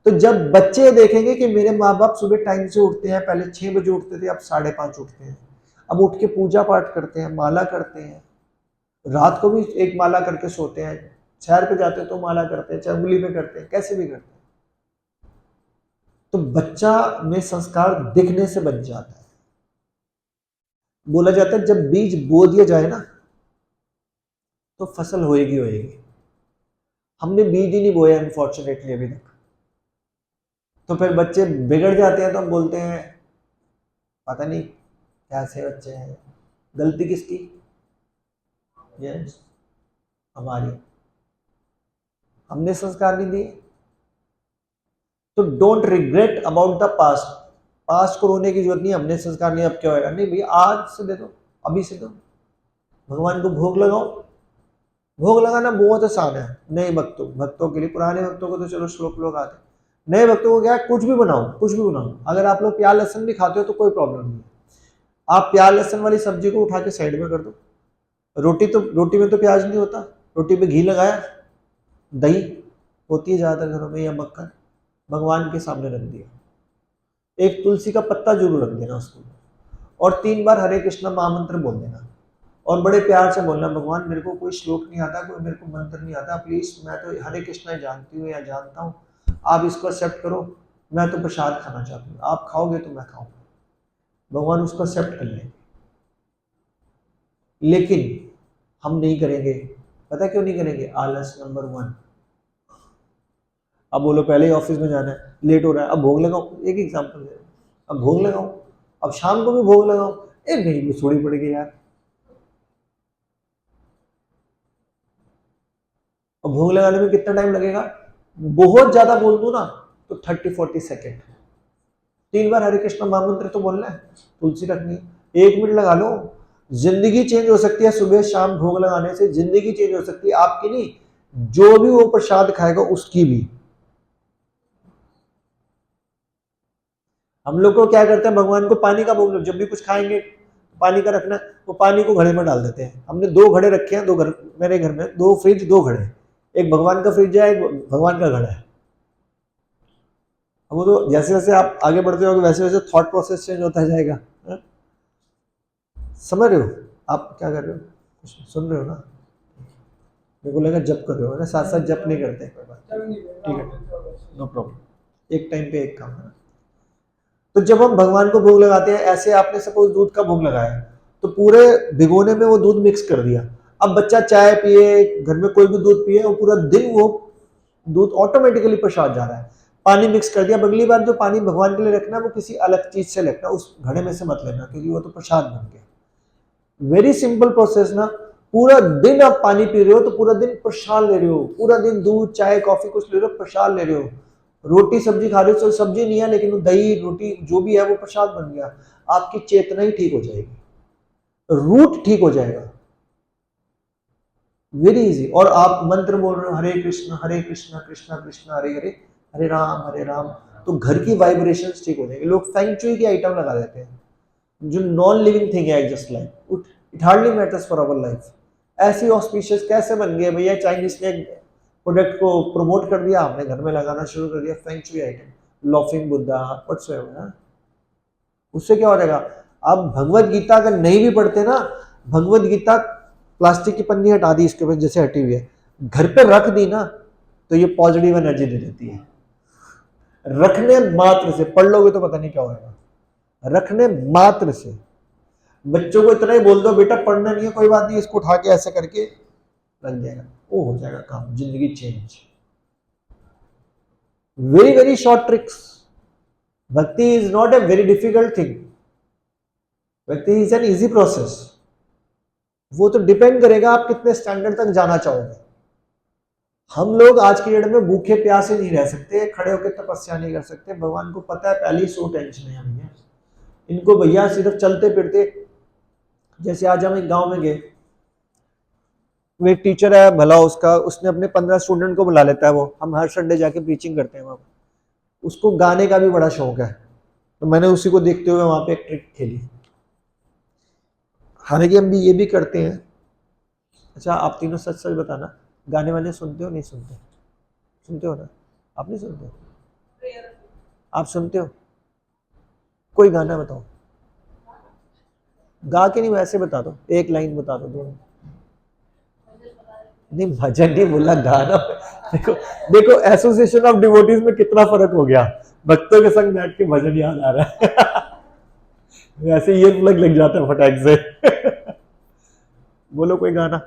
तो जब बच्चे देखेंगे कि मेरे माँ बाप सुबह टाइम से उठते हैं, पहले 6 बजे उठते थे, अब 5:30 उठते हैं, अब उठ के पूजा पाठ करते हैं, माला करते हैं, रात को भी एक माला करके सोते हैं, शहर पे जाते हैं तो माला करते हैं, चंगुली पे करते हैं, कैसे भी करते हैं। तो बच्चा में संस्कार दिखने से बच जाता है। बोला जाता है जब बीज बो दिया जाए ना तो फसल होएगी होएगी। हमने बीज ही नहीं बोया अनफॉर्चुनेटली अभी तक। तो फिर बच्चे बिगड़ जाते हैं तो हम बोलते हैं पता नहीं कैसे बच्चे हैं। गलती किसकी? यस, हमारी। हमने संस्कार नहीं दिए। तो don't regret about the past. Past को रोने की जरूरत नहीं, हमने संस्कार नहीं, अब क्या होएगा, नहीं भैया आज से दे दो, अभी से दो। भगवान को भोग लगाओ। भोग लगाना बहुत आसान है नए भक्तों के लिए। पुराने भक्तों को तो चलो श्लोक लोग आते, नए भक्तों को क्या है, कुछ भी बनाओ, कुछ भी बनाओ। अगर आप लोग प्याज लहसुन भी खाते हो तो कोई प्रॉब्लम नहीं है, आप प्याज लहसुन वाली सब्जी को उठा के साइड में कर दो, रोटी में तो प्याज नहीं होता, रोटी पे घी लगाया, दही होती है ज़्यादातर घरों में या मक्खन, भगवान के सामने रख दिया, एक तुलसी का पत्ता जरूर रख देना उसको, और 3 बार हरे कृष्णा महामंत्र बोल देना, और बड़े प्यार से बोलना, भगवान मेरे को कोई श्लोक नहीं आता, कोई मेरे को मंत्र नहीं आता, प्लीज मैं तो हरे कृष्णा जानती हूँ या जानता हूँ, आप इसको एक्सेप्ट करो, मैं तो प्रसाद खाना चाहती हूँ, आप खाओगे तो मैं खाऊंगा, भगवान उसको एक्सेप्ट कर लेंगे। लेकिन हम नहीं करेंगे, पता क्यों नहीं करेंगे? आलस नंबर 1। अब बोलो पहले ही ऑफिस में जाना है, लेट हो रहा है, अब भोग लगाओ, एक एग्जाम्पल दे रहा हूं, अब भोग लगाओ, अब शाम को भी भोग लगाओ, नहीं वो छोड़ी पड़ेगी यार, अब भोग लगाने में कितना टाइम लगेगा? बहुत ज्यादा बोल दूं ना तो 30-40 सेकेंड, 3 बार हरे कृष्ण महामंत्र तो बोलना है, तुलसी रखनी, 1 मिनट लगा लो, जिंदगी चेंज हो सकती है, सुबह शाम भोग लगाने से जिंदगी चेंज हो सकती है, आपकी नहीं, जो भी वो प्रसाद खाएगा उसकी भी। हम लोग को क्या करते हैं, भगवान को पानी का भोग, जब भी कुछ खाएंगे पानी का रखना, वो पानी को घड़े में डाल देते हैं। हमने 2 घड़े रखे हैं, 2 घर, मेरे घर में 2 फ्रिज 2 घड़े, एक भगवान का फ्रिज है, एक भगवान का घड़ा है। वो तो जैसे जैसे आप आगे बढ़ते हो वैसे वैसे थॉट प्रोसेस चेंज होता जाएगा, समझ रहे हो? आप क्या कर रहे हो, कुछ सुन रहे हो ना? मेरे को लगा जप कर रहे हो ना, साथ साथ जप नहीं करते, ठीक है, नो प्रॉब्लम, एक टाइम पे एक काम है। तो जब हम भगवान को भोग लगाते हैं, ऐसे आपने सपोज दूध का भोग लगाया, तो पूरे भिगोने में वो दूध मिक्स कर दिया, अब बच्चा चाय पिए, घर में कोई भी दूध पिए, वो पूरा दिन वो दूध ऑटोमेटिकली प्रसाद जा रहा है, पानी मिक्स कर दिया। अगली बार जो पानी भगवान के लिए रखना वो किसी अलग चीज से रखना, उस घड़े में से मत लेना, क्योंकि वो तो प्रसाद बन गया। वेरी सिंपल प्रोसेस ना, पूरा दिन आप पानी पी रहे हो तो पूरा दिन प्रसाद ले रहे हो, पूरा दिन दूध चाय कॉफी कुछ ले रहे हो, प्रसाद ले रहे हो, रोटी सब्जी खा रहे हो, सब्जी नहीं है लेकिन दही रोटी जो भी है वो प्रसाद बन गया, आपकी चेतना ही ठीक हो जाएगी, रूट ठीक हो जाएगा, वेरी इजी। और आप मंत्र बोल रहे हो हरे कृष्ण कृष्ण कृष्ण हरे हरे, हरे राम, तो घर की वाइब्रेशंस ठीक हो जाएंगे। लोग फेंग शुई की आइटम लगा देते हैं, जो नॉन लिविंग थिंग है, just like it hardly matters for our life. ऐसी ऑस्पिशियस कैसे बन गए भैया, चाइनीज ने प्रोडक्ट को प्रमोट कर दिया, हमने घर में लगाना शुरू कर दिया feng shui item, laughing Buddha whatsoever, उससे क्या हो जाएगा? अब भगवत गीता अगर नहीं भी पढ़ते ना, भगवत गीता प्लास्टिक की पन्नी हटा दी इसके ऊपर जैसे हटी हुई है, घर पे रख दी ना तो ये पॉजिटिव एनर्जी दे देती है, रखने मात्र से, पढ़ लोगे तो पता नहीं क्या होगा, रखने मात्र से। बच्चों को इतना ही बोल दो बेटा पढ़ना नहीं है कोई बात नहीं, इसको उठा के ऐसे करके रख देगा, वो हो जाएगा काम, जिंदगी change. Very very short tricks. भक्ति is not a very difficult thing, भक्ति इज एन इजी प्रोसेस। वो तो डिपेंड करेगा आप कितने स्टैंडर्ड तक जाना चाहोगे। हम लोग आज की डेट में भूखे प्यासे नहीं रह सकते, खड़े होकर तपस्या नहीं कर सकते, भगवान को पता है पहले ही 100 टेंशन है भैया इनको, भैया सिर्फ चलते फिरते। जैसे आज हम एक गांव में गए, वो एक टीचर है भला उसका, उसने अपने 15 स्टूडेंट को बुला लेता है, वो हम हर संडे जाके प्रीचिंग करते हैं वहाँ, उसको गाने का भी बड़ा शौक है, तो मैंने उसी को देखते हुए वहां पे एक ट्रिक खेली। हालांकि हम भी ये भी करते हैं। अच्छा आप तीनों सच सच बताना, गाने वाने सुनते हो नहीं सुनते? सुनते हो ना? आप नहीं सुनते? आप सुनते हो? कोई गाना बताओ, गा के नहीं वैसे बता दो, एक लाइन बता दो, 2। नहीं भजन नहीं बोला, गाना। देखो देखो एसोसिएशन ऑफ डिवोटीज में कितना फर्क हो गया, भक्तों के संग बैठ के भजन याद आ रहा है। वैसे ये लग जाता है फटाक से। बोलो कोई गाना,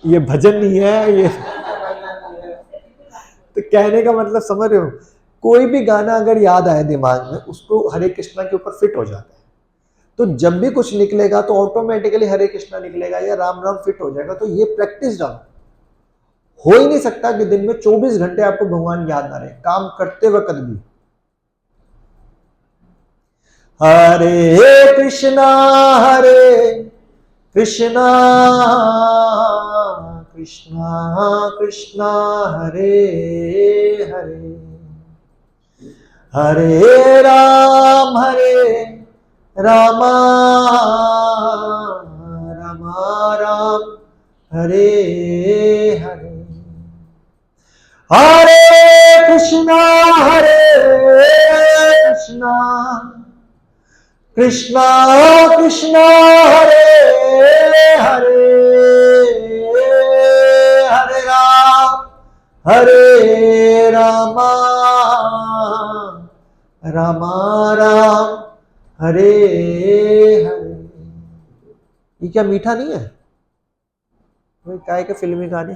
ये भजन नहीं है ये। तो कहने का मतलब समझ रहे हो, कोई भी गाना अगर याद आए दिमाग में, उसको हरे कृष्णा के ऊपर फिट हो जाता है, तो जब भी कुछ निकलेगा तो ऑटोमेटिकली हरे कृष्णा निकलेगा या राम राम फिट हो जाएगा। तो ये प्रैक्टिस डालो, हो ही नहीं सकता कि दिन में 24 घंटे आपको भगवान याद ना रहे, काम करते वक्त भी। हरे कृष्णा कृष्णा कृष्णा हरे हरे, हरे राम रामा हरे हरे, हरे कृष्णा कृष्णा कृष्णा हरे हरे, हरे रामा रामा राम हरे हरे। ये क्या मीठा नहीं है? काय के फिल्मी गाने,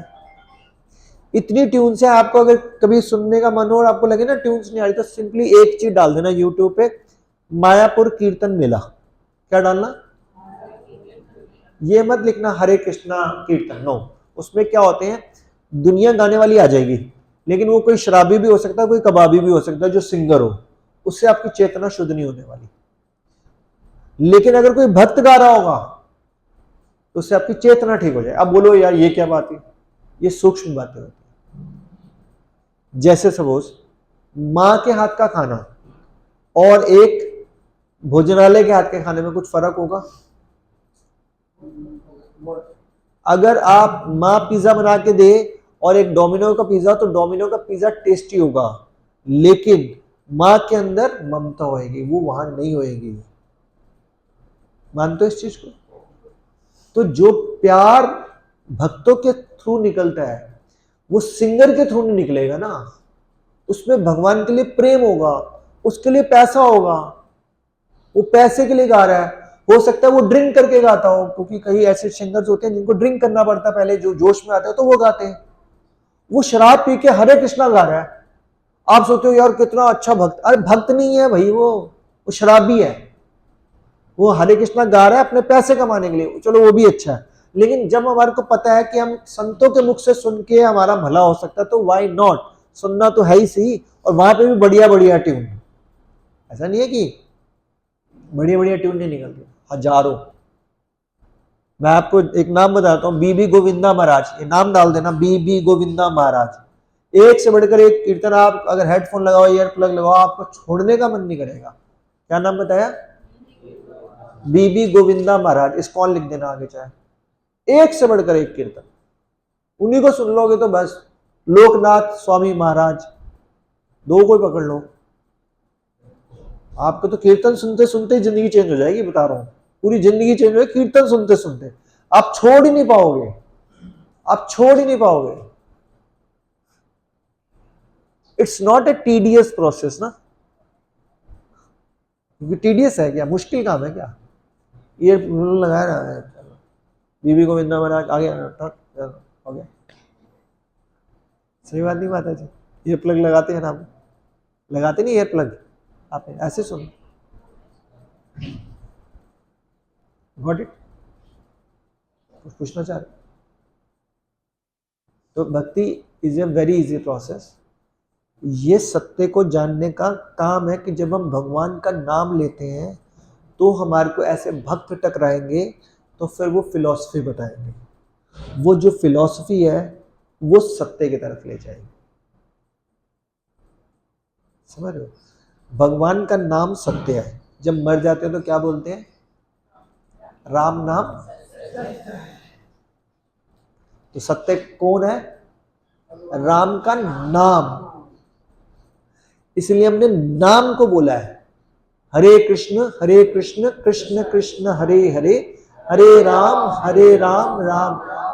इतनी ट्यून से आपको अगर कभी सुनने का मन हो और आपको लगे ना ट्यून्स नहीं आ रही, तो सिंपली एक चीज डाल देना यूट्यूब पे, मायापुर कीर्तन मेला। क्या डालना? ये मत लिखना हरे कृष्णा कीर्तन, नो। उसमें क्या होते हैं, दुनिया गाने वाली आ जाएगी, लेकिन वो कोई शराबी भी हो सकता है, कोई कबाबी भी हो सकता है जो सिंगर हो, उससे आपकी चेतना शुद्ध नहीं होने वाली। लेकिन अगर कोई भक्त गा रहा होगा तो उससे आपकी चेतना ठीक हो जाए। अब बोलो यार ये क्या बात है? ये सूक्ष्म बातें होती है। जैसे सपोज मां के हाथ का खाना और एक भोजनालय के हाथ के खाने में कुछ फर्क होगा? अगर आप मां पिज्जा बना के दे और एक डोमिनो का पिज्जा, तो डोमिनो का पिज्जा टेस्टी होगा, लेकिन मां के अंदर ममता होएगी, वो वहां नहीं होएगी। मानते हो इस चीज को? तो जो प्यार भक्तों के थ्रू निकलता है वो सिंगर के थ्रू नहीं निकलेगा ना, उसमें भगवान के लिए प्रेम होगा, उसके लिए पैसा होगा, वो पैसे के लिए गा रहा है। हो सकता है वो ड्रिंक करके गाता हो, क्योंकि कई ऐसे सिंगर्स होते हैं जिनको ड्रिंक करना पड़ता है पहले, जो जोश में आते हैं तो वो गाते हैं। वो शराब पी के हरे कृष्णा गा रहा है, आप सोचते हो यार कितना अच्छा भक्त। अरे भक्त नहीं है भाई, वो शराबी है। वो हरे कृष्णा गा रहा है अपने पैसे कमाने के लिए, चलो वो भी अच्छा है, लेकिन जब हमारे को पता है कि हम संतों के मुख से सुन के हमारा भला हो सकता है, तो व्हाई नॉट, सुनना तो है ही सही। और वहां पे भी बढ़िया बढ़िया ट्यून, ऐसा नहीं है कि बढ़िया बढ़िया ट्यून नहीं निकलती, हजारों। मैं आपको एक नाम बताता हूँ, बीबी गोविंदा महाराज, ये नाम डाल देना, बीबी गोविंदा महाराज। एक से बढ़कर एक कीर्तन, आप अगर हेडफोन लगाओ, ईयर प्लग लगाओ, आपको छोड़ने का मन नहीं करेगा। क्या नाम बताया? बीबी गोविंदा महाराज। इस कौन लिख देना आगे, चाहे एक से बढ़कर एक कीर्तन, उन्हीं को सुन लोगे तो बस। लोकनाथ स्वामी महाराज, दो कोई पकड़ लो, आपको तो कीर्तन सुनते सुनते ही जिंदगी चेंज हो जाएगी, बता रहा हूं। पूरी जिंदगी चेंज हो, कीर्तन सुनते सुनते आप छोड़ ही नहीं पाओगे, आप छोड़ ही नहीं पाओगे। It's not A tedious process ना, क्योंकि टीडियस है क्या, मुश्किल काम है क्या? ये लगाया ना, चलो बीबी गोविंदा महाराज आ गया, हो गया। सही बात नहीं माता जी? ईयर प्लग लगाते हैं ना, लगाते नहीं ईयर प्लग, आप ऐसे सुनो। Got it? कुछ पूछना चाह रहे? तो भक्ति is a very easy process. ये सत्य को जानने का काम है कि जब हम भगवान का नाम लेते हैं तो हमारे को ऐसे भक्त टकराएंगे, तो फिर वो फिलॉसफी बताएंगे। वो जो फिलॉसफी है वो सत्य की तरफ ले जाएगी। समझ रहे हो? भगवान का नाम सत्य है। जब मर जाते हैं तो क्या बोलते हैं? राम नाम। तो सत्य कौन है? राम का नाम। इसलिए हमने नाम को बोला है। हरे कृष्ण कृष्ण कृष्ण हरे हरे, हरे राम राम।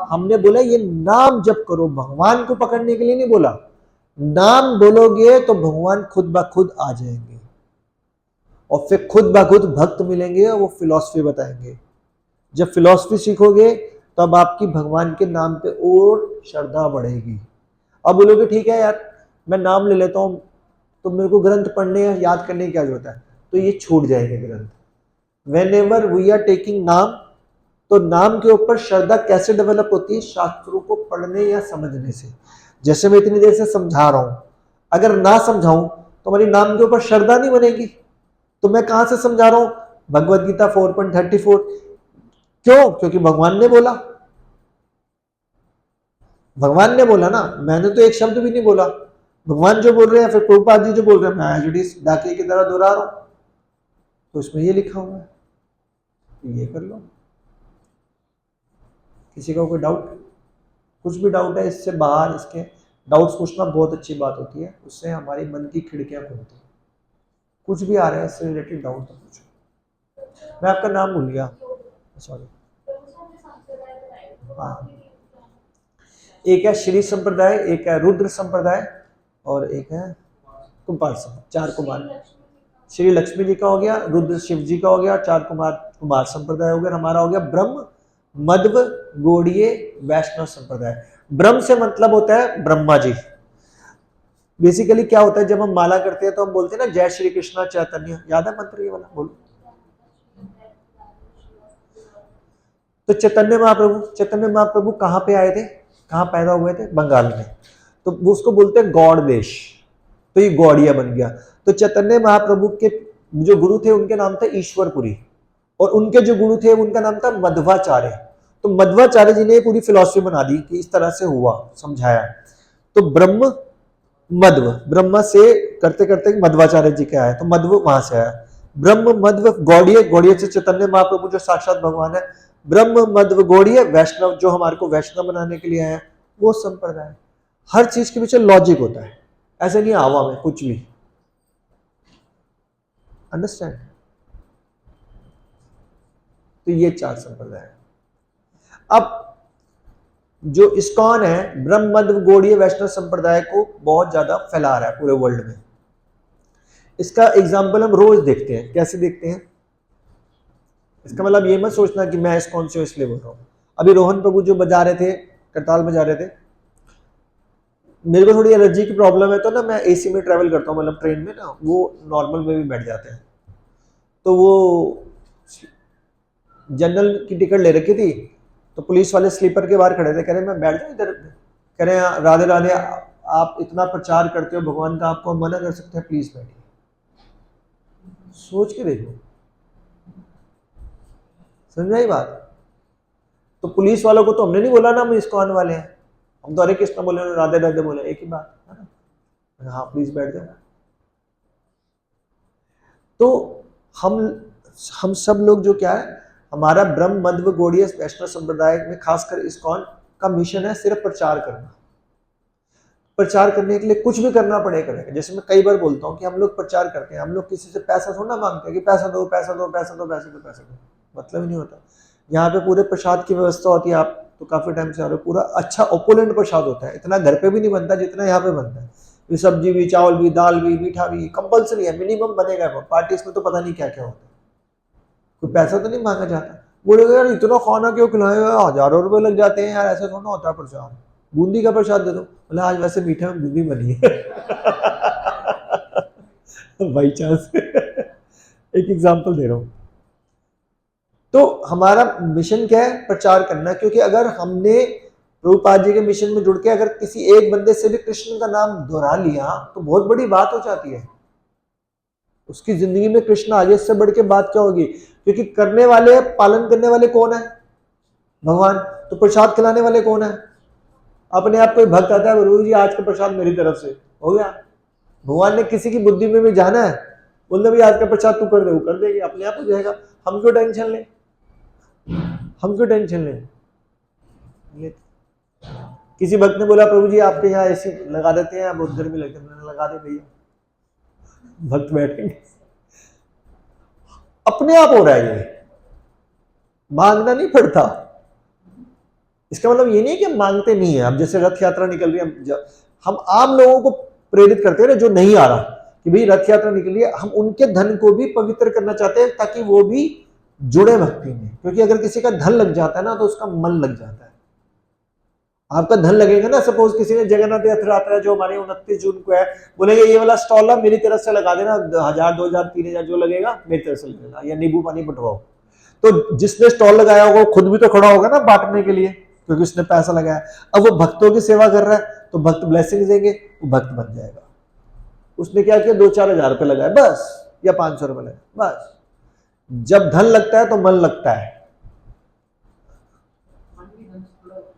हमने बोला ये नाम जप करो, भगवान को पकड़ने के लिए नहीं बोला। नाम बोलोगे तो भगवान खुद ब खुद आ जाएंगे, और फिर खुद ब खुद भक्त मिलेंगे और वो फिलॉसफी बताएंगे। जब फिलॉसफी सीखोगे तब आपकी भगवान के नाम पे और श्रद्धा बढ़ेगी। अब बोलोगे ठीक है यार मैं नाम ले लेता हूँ, तो मेरे को ग्रंथ पढ़ने या याद करने की क्या जरूरत है? तो ये छूट जाएंगे ग्रंथ। Whenever we are taking नाम, तो नाम के ऊपर श्रद्धा कैसे डेवलप होती है? शास्त्रों को पढ़ने या समझने से। जैसे मैं इतनी देर से समझा रहा हूं, अगर ना समझाऊं तो हमारी नाम के ऊपर श्रद्धा नहीं बनेगी। तो मैं कहां से समझा रहा हूं? भगवद गीता 4.34। क्यों? क्योंकि भगवान ने बोला। भगवान ने बोला ना, मैंने तो एक शब्द भी नहीं बोला। भगवान जो बोल रहे हैं, फिर प्रभुपाद जी जो बोल रहे हैं, मैं एज डाकिए की तरह दोहरा रहा हूं। तो उसमें ये लिखा हुआ है, ये कर लो। किसी का कोई डाउट? कुछ भी डाउट है इससे बाहर, इसके डाउट्स पूछना बहुत अच्छी बात होती है, उससे हमारी मन की खिड़कियां खुलती हैं। कुछ भी आ रहा है इससे रिलेटेड डाउट तो पूछो। मैं आपका नाम भूल गया, सॉरी। हाँ, एक है श्री संप्रदाय, एक है रुद्र संप्रदाय, और एक है कुमार संप्रदाय। 4 कुमार, श्री लक्ष्मी जी का हो गया, रुद्र शिव जी का हो गया, 4 कुमार संप्रदाय हो गया। हमारा हो गया ब्रह्म, मध्व, गौड़ीय, वैष्णव संप्रदाय। ब्रह्म से मतलब होता है ब्रह्मा जी। बेसिकली क्या होता है, जब हम माला करते हैं तो हम बोलते हैं ना जय श्री कृष्णा चैतन्य, याद है मंत्र ये वाला, बोलो। तो चैतन्य महाप्रभु कहाँ पे आए थे, कहाँ पैदा हुए थे, बंगाल में। तो वो उसको बोलते हैं गौड़ देश, तो ये गौड़िया बन गया। तो चैतन्य महाप्रभु के जो गुरु थे उनके नाम था ईश्वरपुरी, और उनके जो गुरु थे उनका नाम था मध्वाचार्य। तो मध्वाचार्य जी ने पूरी फिलॉसफी बना दी कि इस तरह से हुआ, समझाया। तो ब्रह्म मध्व, ब्रह्मा से करते करते मध्वाचार्य जी के आया, तो मध्व वहां से आया। ब्रह्म मध्व गौड़ीय, गौड़ीय से चैतन्य महाप्रभु जो साक्षात भगवान है। ब्रह्म मध्व गौड़ीय वैष्णव, जो हमारे को वैष्णव बनाने के लिए आया, वो संप्रदाय। हर चीज के पीछे लॉजिक होता है, ऐसे नहीं हवा में कुछ भी। अंडरस्टैंड? तो ये 4 संप्रदाय है। अब जो इस्कॉन है, ब्रह्म मध्व गौड़ीय वैष्णव संप्रदाय को बहुत ज्यादा फैला रहा है पूरे वर्ल्ड में। इसका एग्जाम्पल हम रोज देखते हैं। कैसे देखते हैं? इसका मतलब ये मत सोचना कि मैं इस्कॉन से इसलिए बोल रहा हूं। अभी रोहन प्रभु जो बजा रहे थे, करताल बजा रहे थे, मेरे को थोड़ी एलर्जी की प्रॉब्लम है, तो ना मैं एसी में ट्रैवल करता हूँ, मतलब ट्रेन में ना, वो नॉर्मल में भी बैठ जाते हैं। तो वो जनरल की टिकट ले रखी थी, तो पुलिस वाले स्लीपर के बाहर खड़े थे, कह रहे मैं बैठ जाऊँ इधर, कह रहे राधे राधे, आप इतना प्रचार करते हो भगवान का, आपको हम मना कर सकते हैं, प्लीज बैठिए। सोच के देखो, समझ आई बात? तो पुलिस वालों को तो हमने नहीं बोला ना हम इस्कॉन वाले हैं, हम तो हरे कृष्ण बोले, राधे राधे बोले, एक ही बात है ना। हाँ प्लीज बैठ जाओ। तो हम सब लोग जो क्या है, हमारा ब्रह्म मध्व गौड़ीय वैष्णव संप्रदाय में खासकर इस्कॉन का मिशन है सिर्फ प्रचार करना। प्रचार करने के लिए कुछ भी करना पड़ेगा। जैसे मैं कई बार बोलता हूँ कि हम लोग प्रचार करते हैं, हम लोग किसी से पैसा थोड़ा मांगते हैं कि पैसा दो पैसा दो पैसा दो पैसा दो पैसा दो, मतलब ही नहीं होता। यहाँ पे पूरे प्रसाद की व्यवस्था होती है, आप तो काफी टाइम से आ रहे हो, पूरा अच्छा ओपुलेंट प्रसाद होता है। इतना घर पे भी नहीं बनता जितना यहाँ पे बनता है। ये सब्जी भी, चावल भी, दाल भी, मीठा भी कंपलसरी है, मिनिमम बनेगा। पार्टीज में तो पता नहीं क्या क्या होता है, कोई पैसा तो नहीं मांगा जाता। बोलेगा यार इतना खाना क्यों खिलाएगा, हजारों रुपए लग जाते हैं यार, ऐसा थोड़ा होता है प्रसाद, बूंदी का प्रसाद दे दो, बोला आज वैसे मीठे में बूंदी बनी है। बाई चांस एक एग्जांपल दे रहा हूं। तो हमारा मिशन क्या है? प्रचार करना। क्योंकि अगर हमने प्रभुपाद जी के मिशन में जुड़ के अगर किसी एक बंदे से भी कृष्ण का नाम दोहरा लिया तो बहुत बड़ी बात हो जाती है, उसकी जिंदगी में कृष्ण आगे। इससे बढ़ के बात क्या होगी? क्योंकि करने वाले, पालन करने वाले कौन है? भगवान। तो प्रसाद खिलाने वाले कौन है? अपने आप कोई भक्त आता है, गुरु जी आज का प्रसाद मेरी तरफ से हो गया। भगवान ने किसी की बुद्धि में भी जाना है, बोलते भाई आज का प्रसाद तू कर दे, वो कर देगी, अपने आप हो जाएगा। हम क्यों टेंशन लें, हम क्यों टेंशन लें? किसी भक्त ने बोला प्रभु जी आपके यहाँ ऐसी लगा देते हैं, आप उधर भी लगते हैं, लगा दे भैया, भक्त बैठेंगे। अपने आप हो रहा है, ये मांगना नहीं पड़ता। इसका मतलब ये नहीं है कि हम मांगते नहीं है। अब जैसे रथ यात्रा निकल रही है, हम आम लोगों को प्रेरित करते हैं जो नहीं आ रहा कि भाई रथ यात्रा निकल रही है, हम उनके धन को भी पवित्र करना चाहते हैं ताकि वो भी जुड़े भक्ति में। क्योंकि अगर किसी का धन लग जाता है ना तो उसका मन लग जाता है। आपका धन लगेगा ना, सपोज किसी ने जगन्नाथ यात्रा जो हमारे 29 जून को है, बोलेगा ये वाला स्टॉल मेरी तरफ से लगा देना, 1000 2000 3000 जो लगेगा मेरी तरफ से लगेगा, या नींबू पानी बंटवाओ। तो जिसने स्टॉल लगाया होगा खुद भी तो खड़ा होगा ना बांटने के लिए, क्योंकि उसने पैसा लगाया। अब वो भक्तों की सेवा कर रहा है तो भक्त ब्लेसिंग देंगे, वो भक्त बन जाएगा। उसने क्या किया, 2-4 हजार रुपए लगाए बस, या 500 रुपए लगाए बस। जब धन लगता है तो मन लगता है।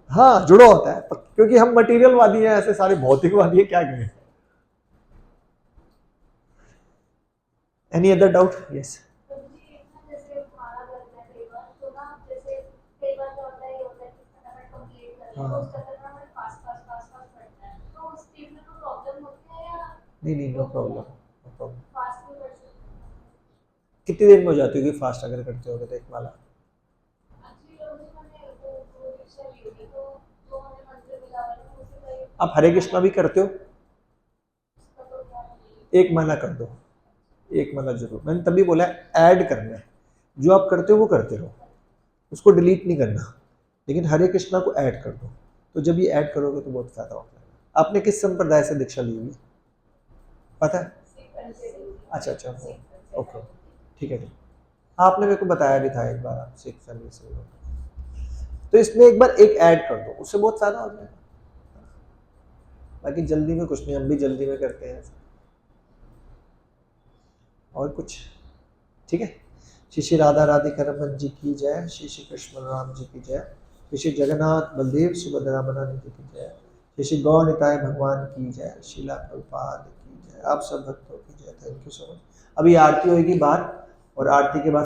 हाँ जुड़ा होता है, क्योंकि हम मटेरियलवादी हैं, ऐसे सारे भौतिकवादी है, क्या करें। Any other doubt? यस। हाँ नहीं नहीं, नो प्रॉब्लम, नो प्रॉब्लम। कितनी देर में हो जाती होगी फास्ट अगर करते होगे तो एक माला? आप हरे कृष्णा भी करते हो? एक माला कर दो, एक माला जरूर। मैंने तभी बोला ऐड करना है, जो आप करते हो वो करते रहो, उसको डिलीट नहीं करना, लेकिन हरे कृष्णा को ऐड कर दो। तो जब ये ऐड करोगे तो बहुत फायदा होगा। आपने किस संप्रदाय से दीक्षा ली हुई पता है? अच्छा अच्छा, ओके, ठीक है ठीक। आपने मेरे को बताया भी था एक बार, आप सिख फैमिली से हो, तो इसमें एक बार एक ऐड कर दो, उससे बहुत फायदा हो जाएगा। बाकी जल्दी में कुछ नहीं, हम भी जल्दी में करते हैं और कुछ। ठीक है, श्री श्री राधा राधिका रमन जी की जय, श्री श्री कृष्ण राम जी की जय, श्री श्री जगन्नाथ बलदेव सुभद्रा महारानी जी की जय, श्री श्री गौर निताय भगवान की जय, शीला प्रभुपाद की जय, आप सब भक्तों की जय। Thank you so much. अभी आरती होगी बाहर, और आरती के बाद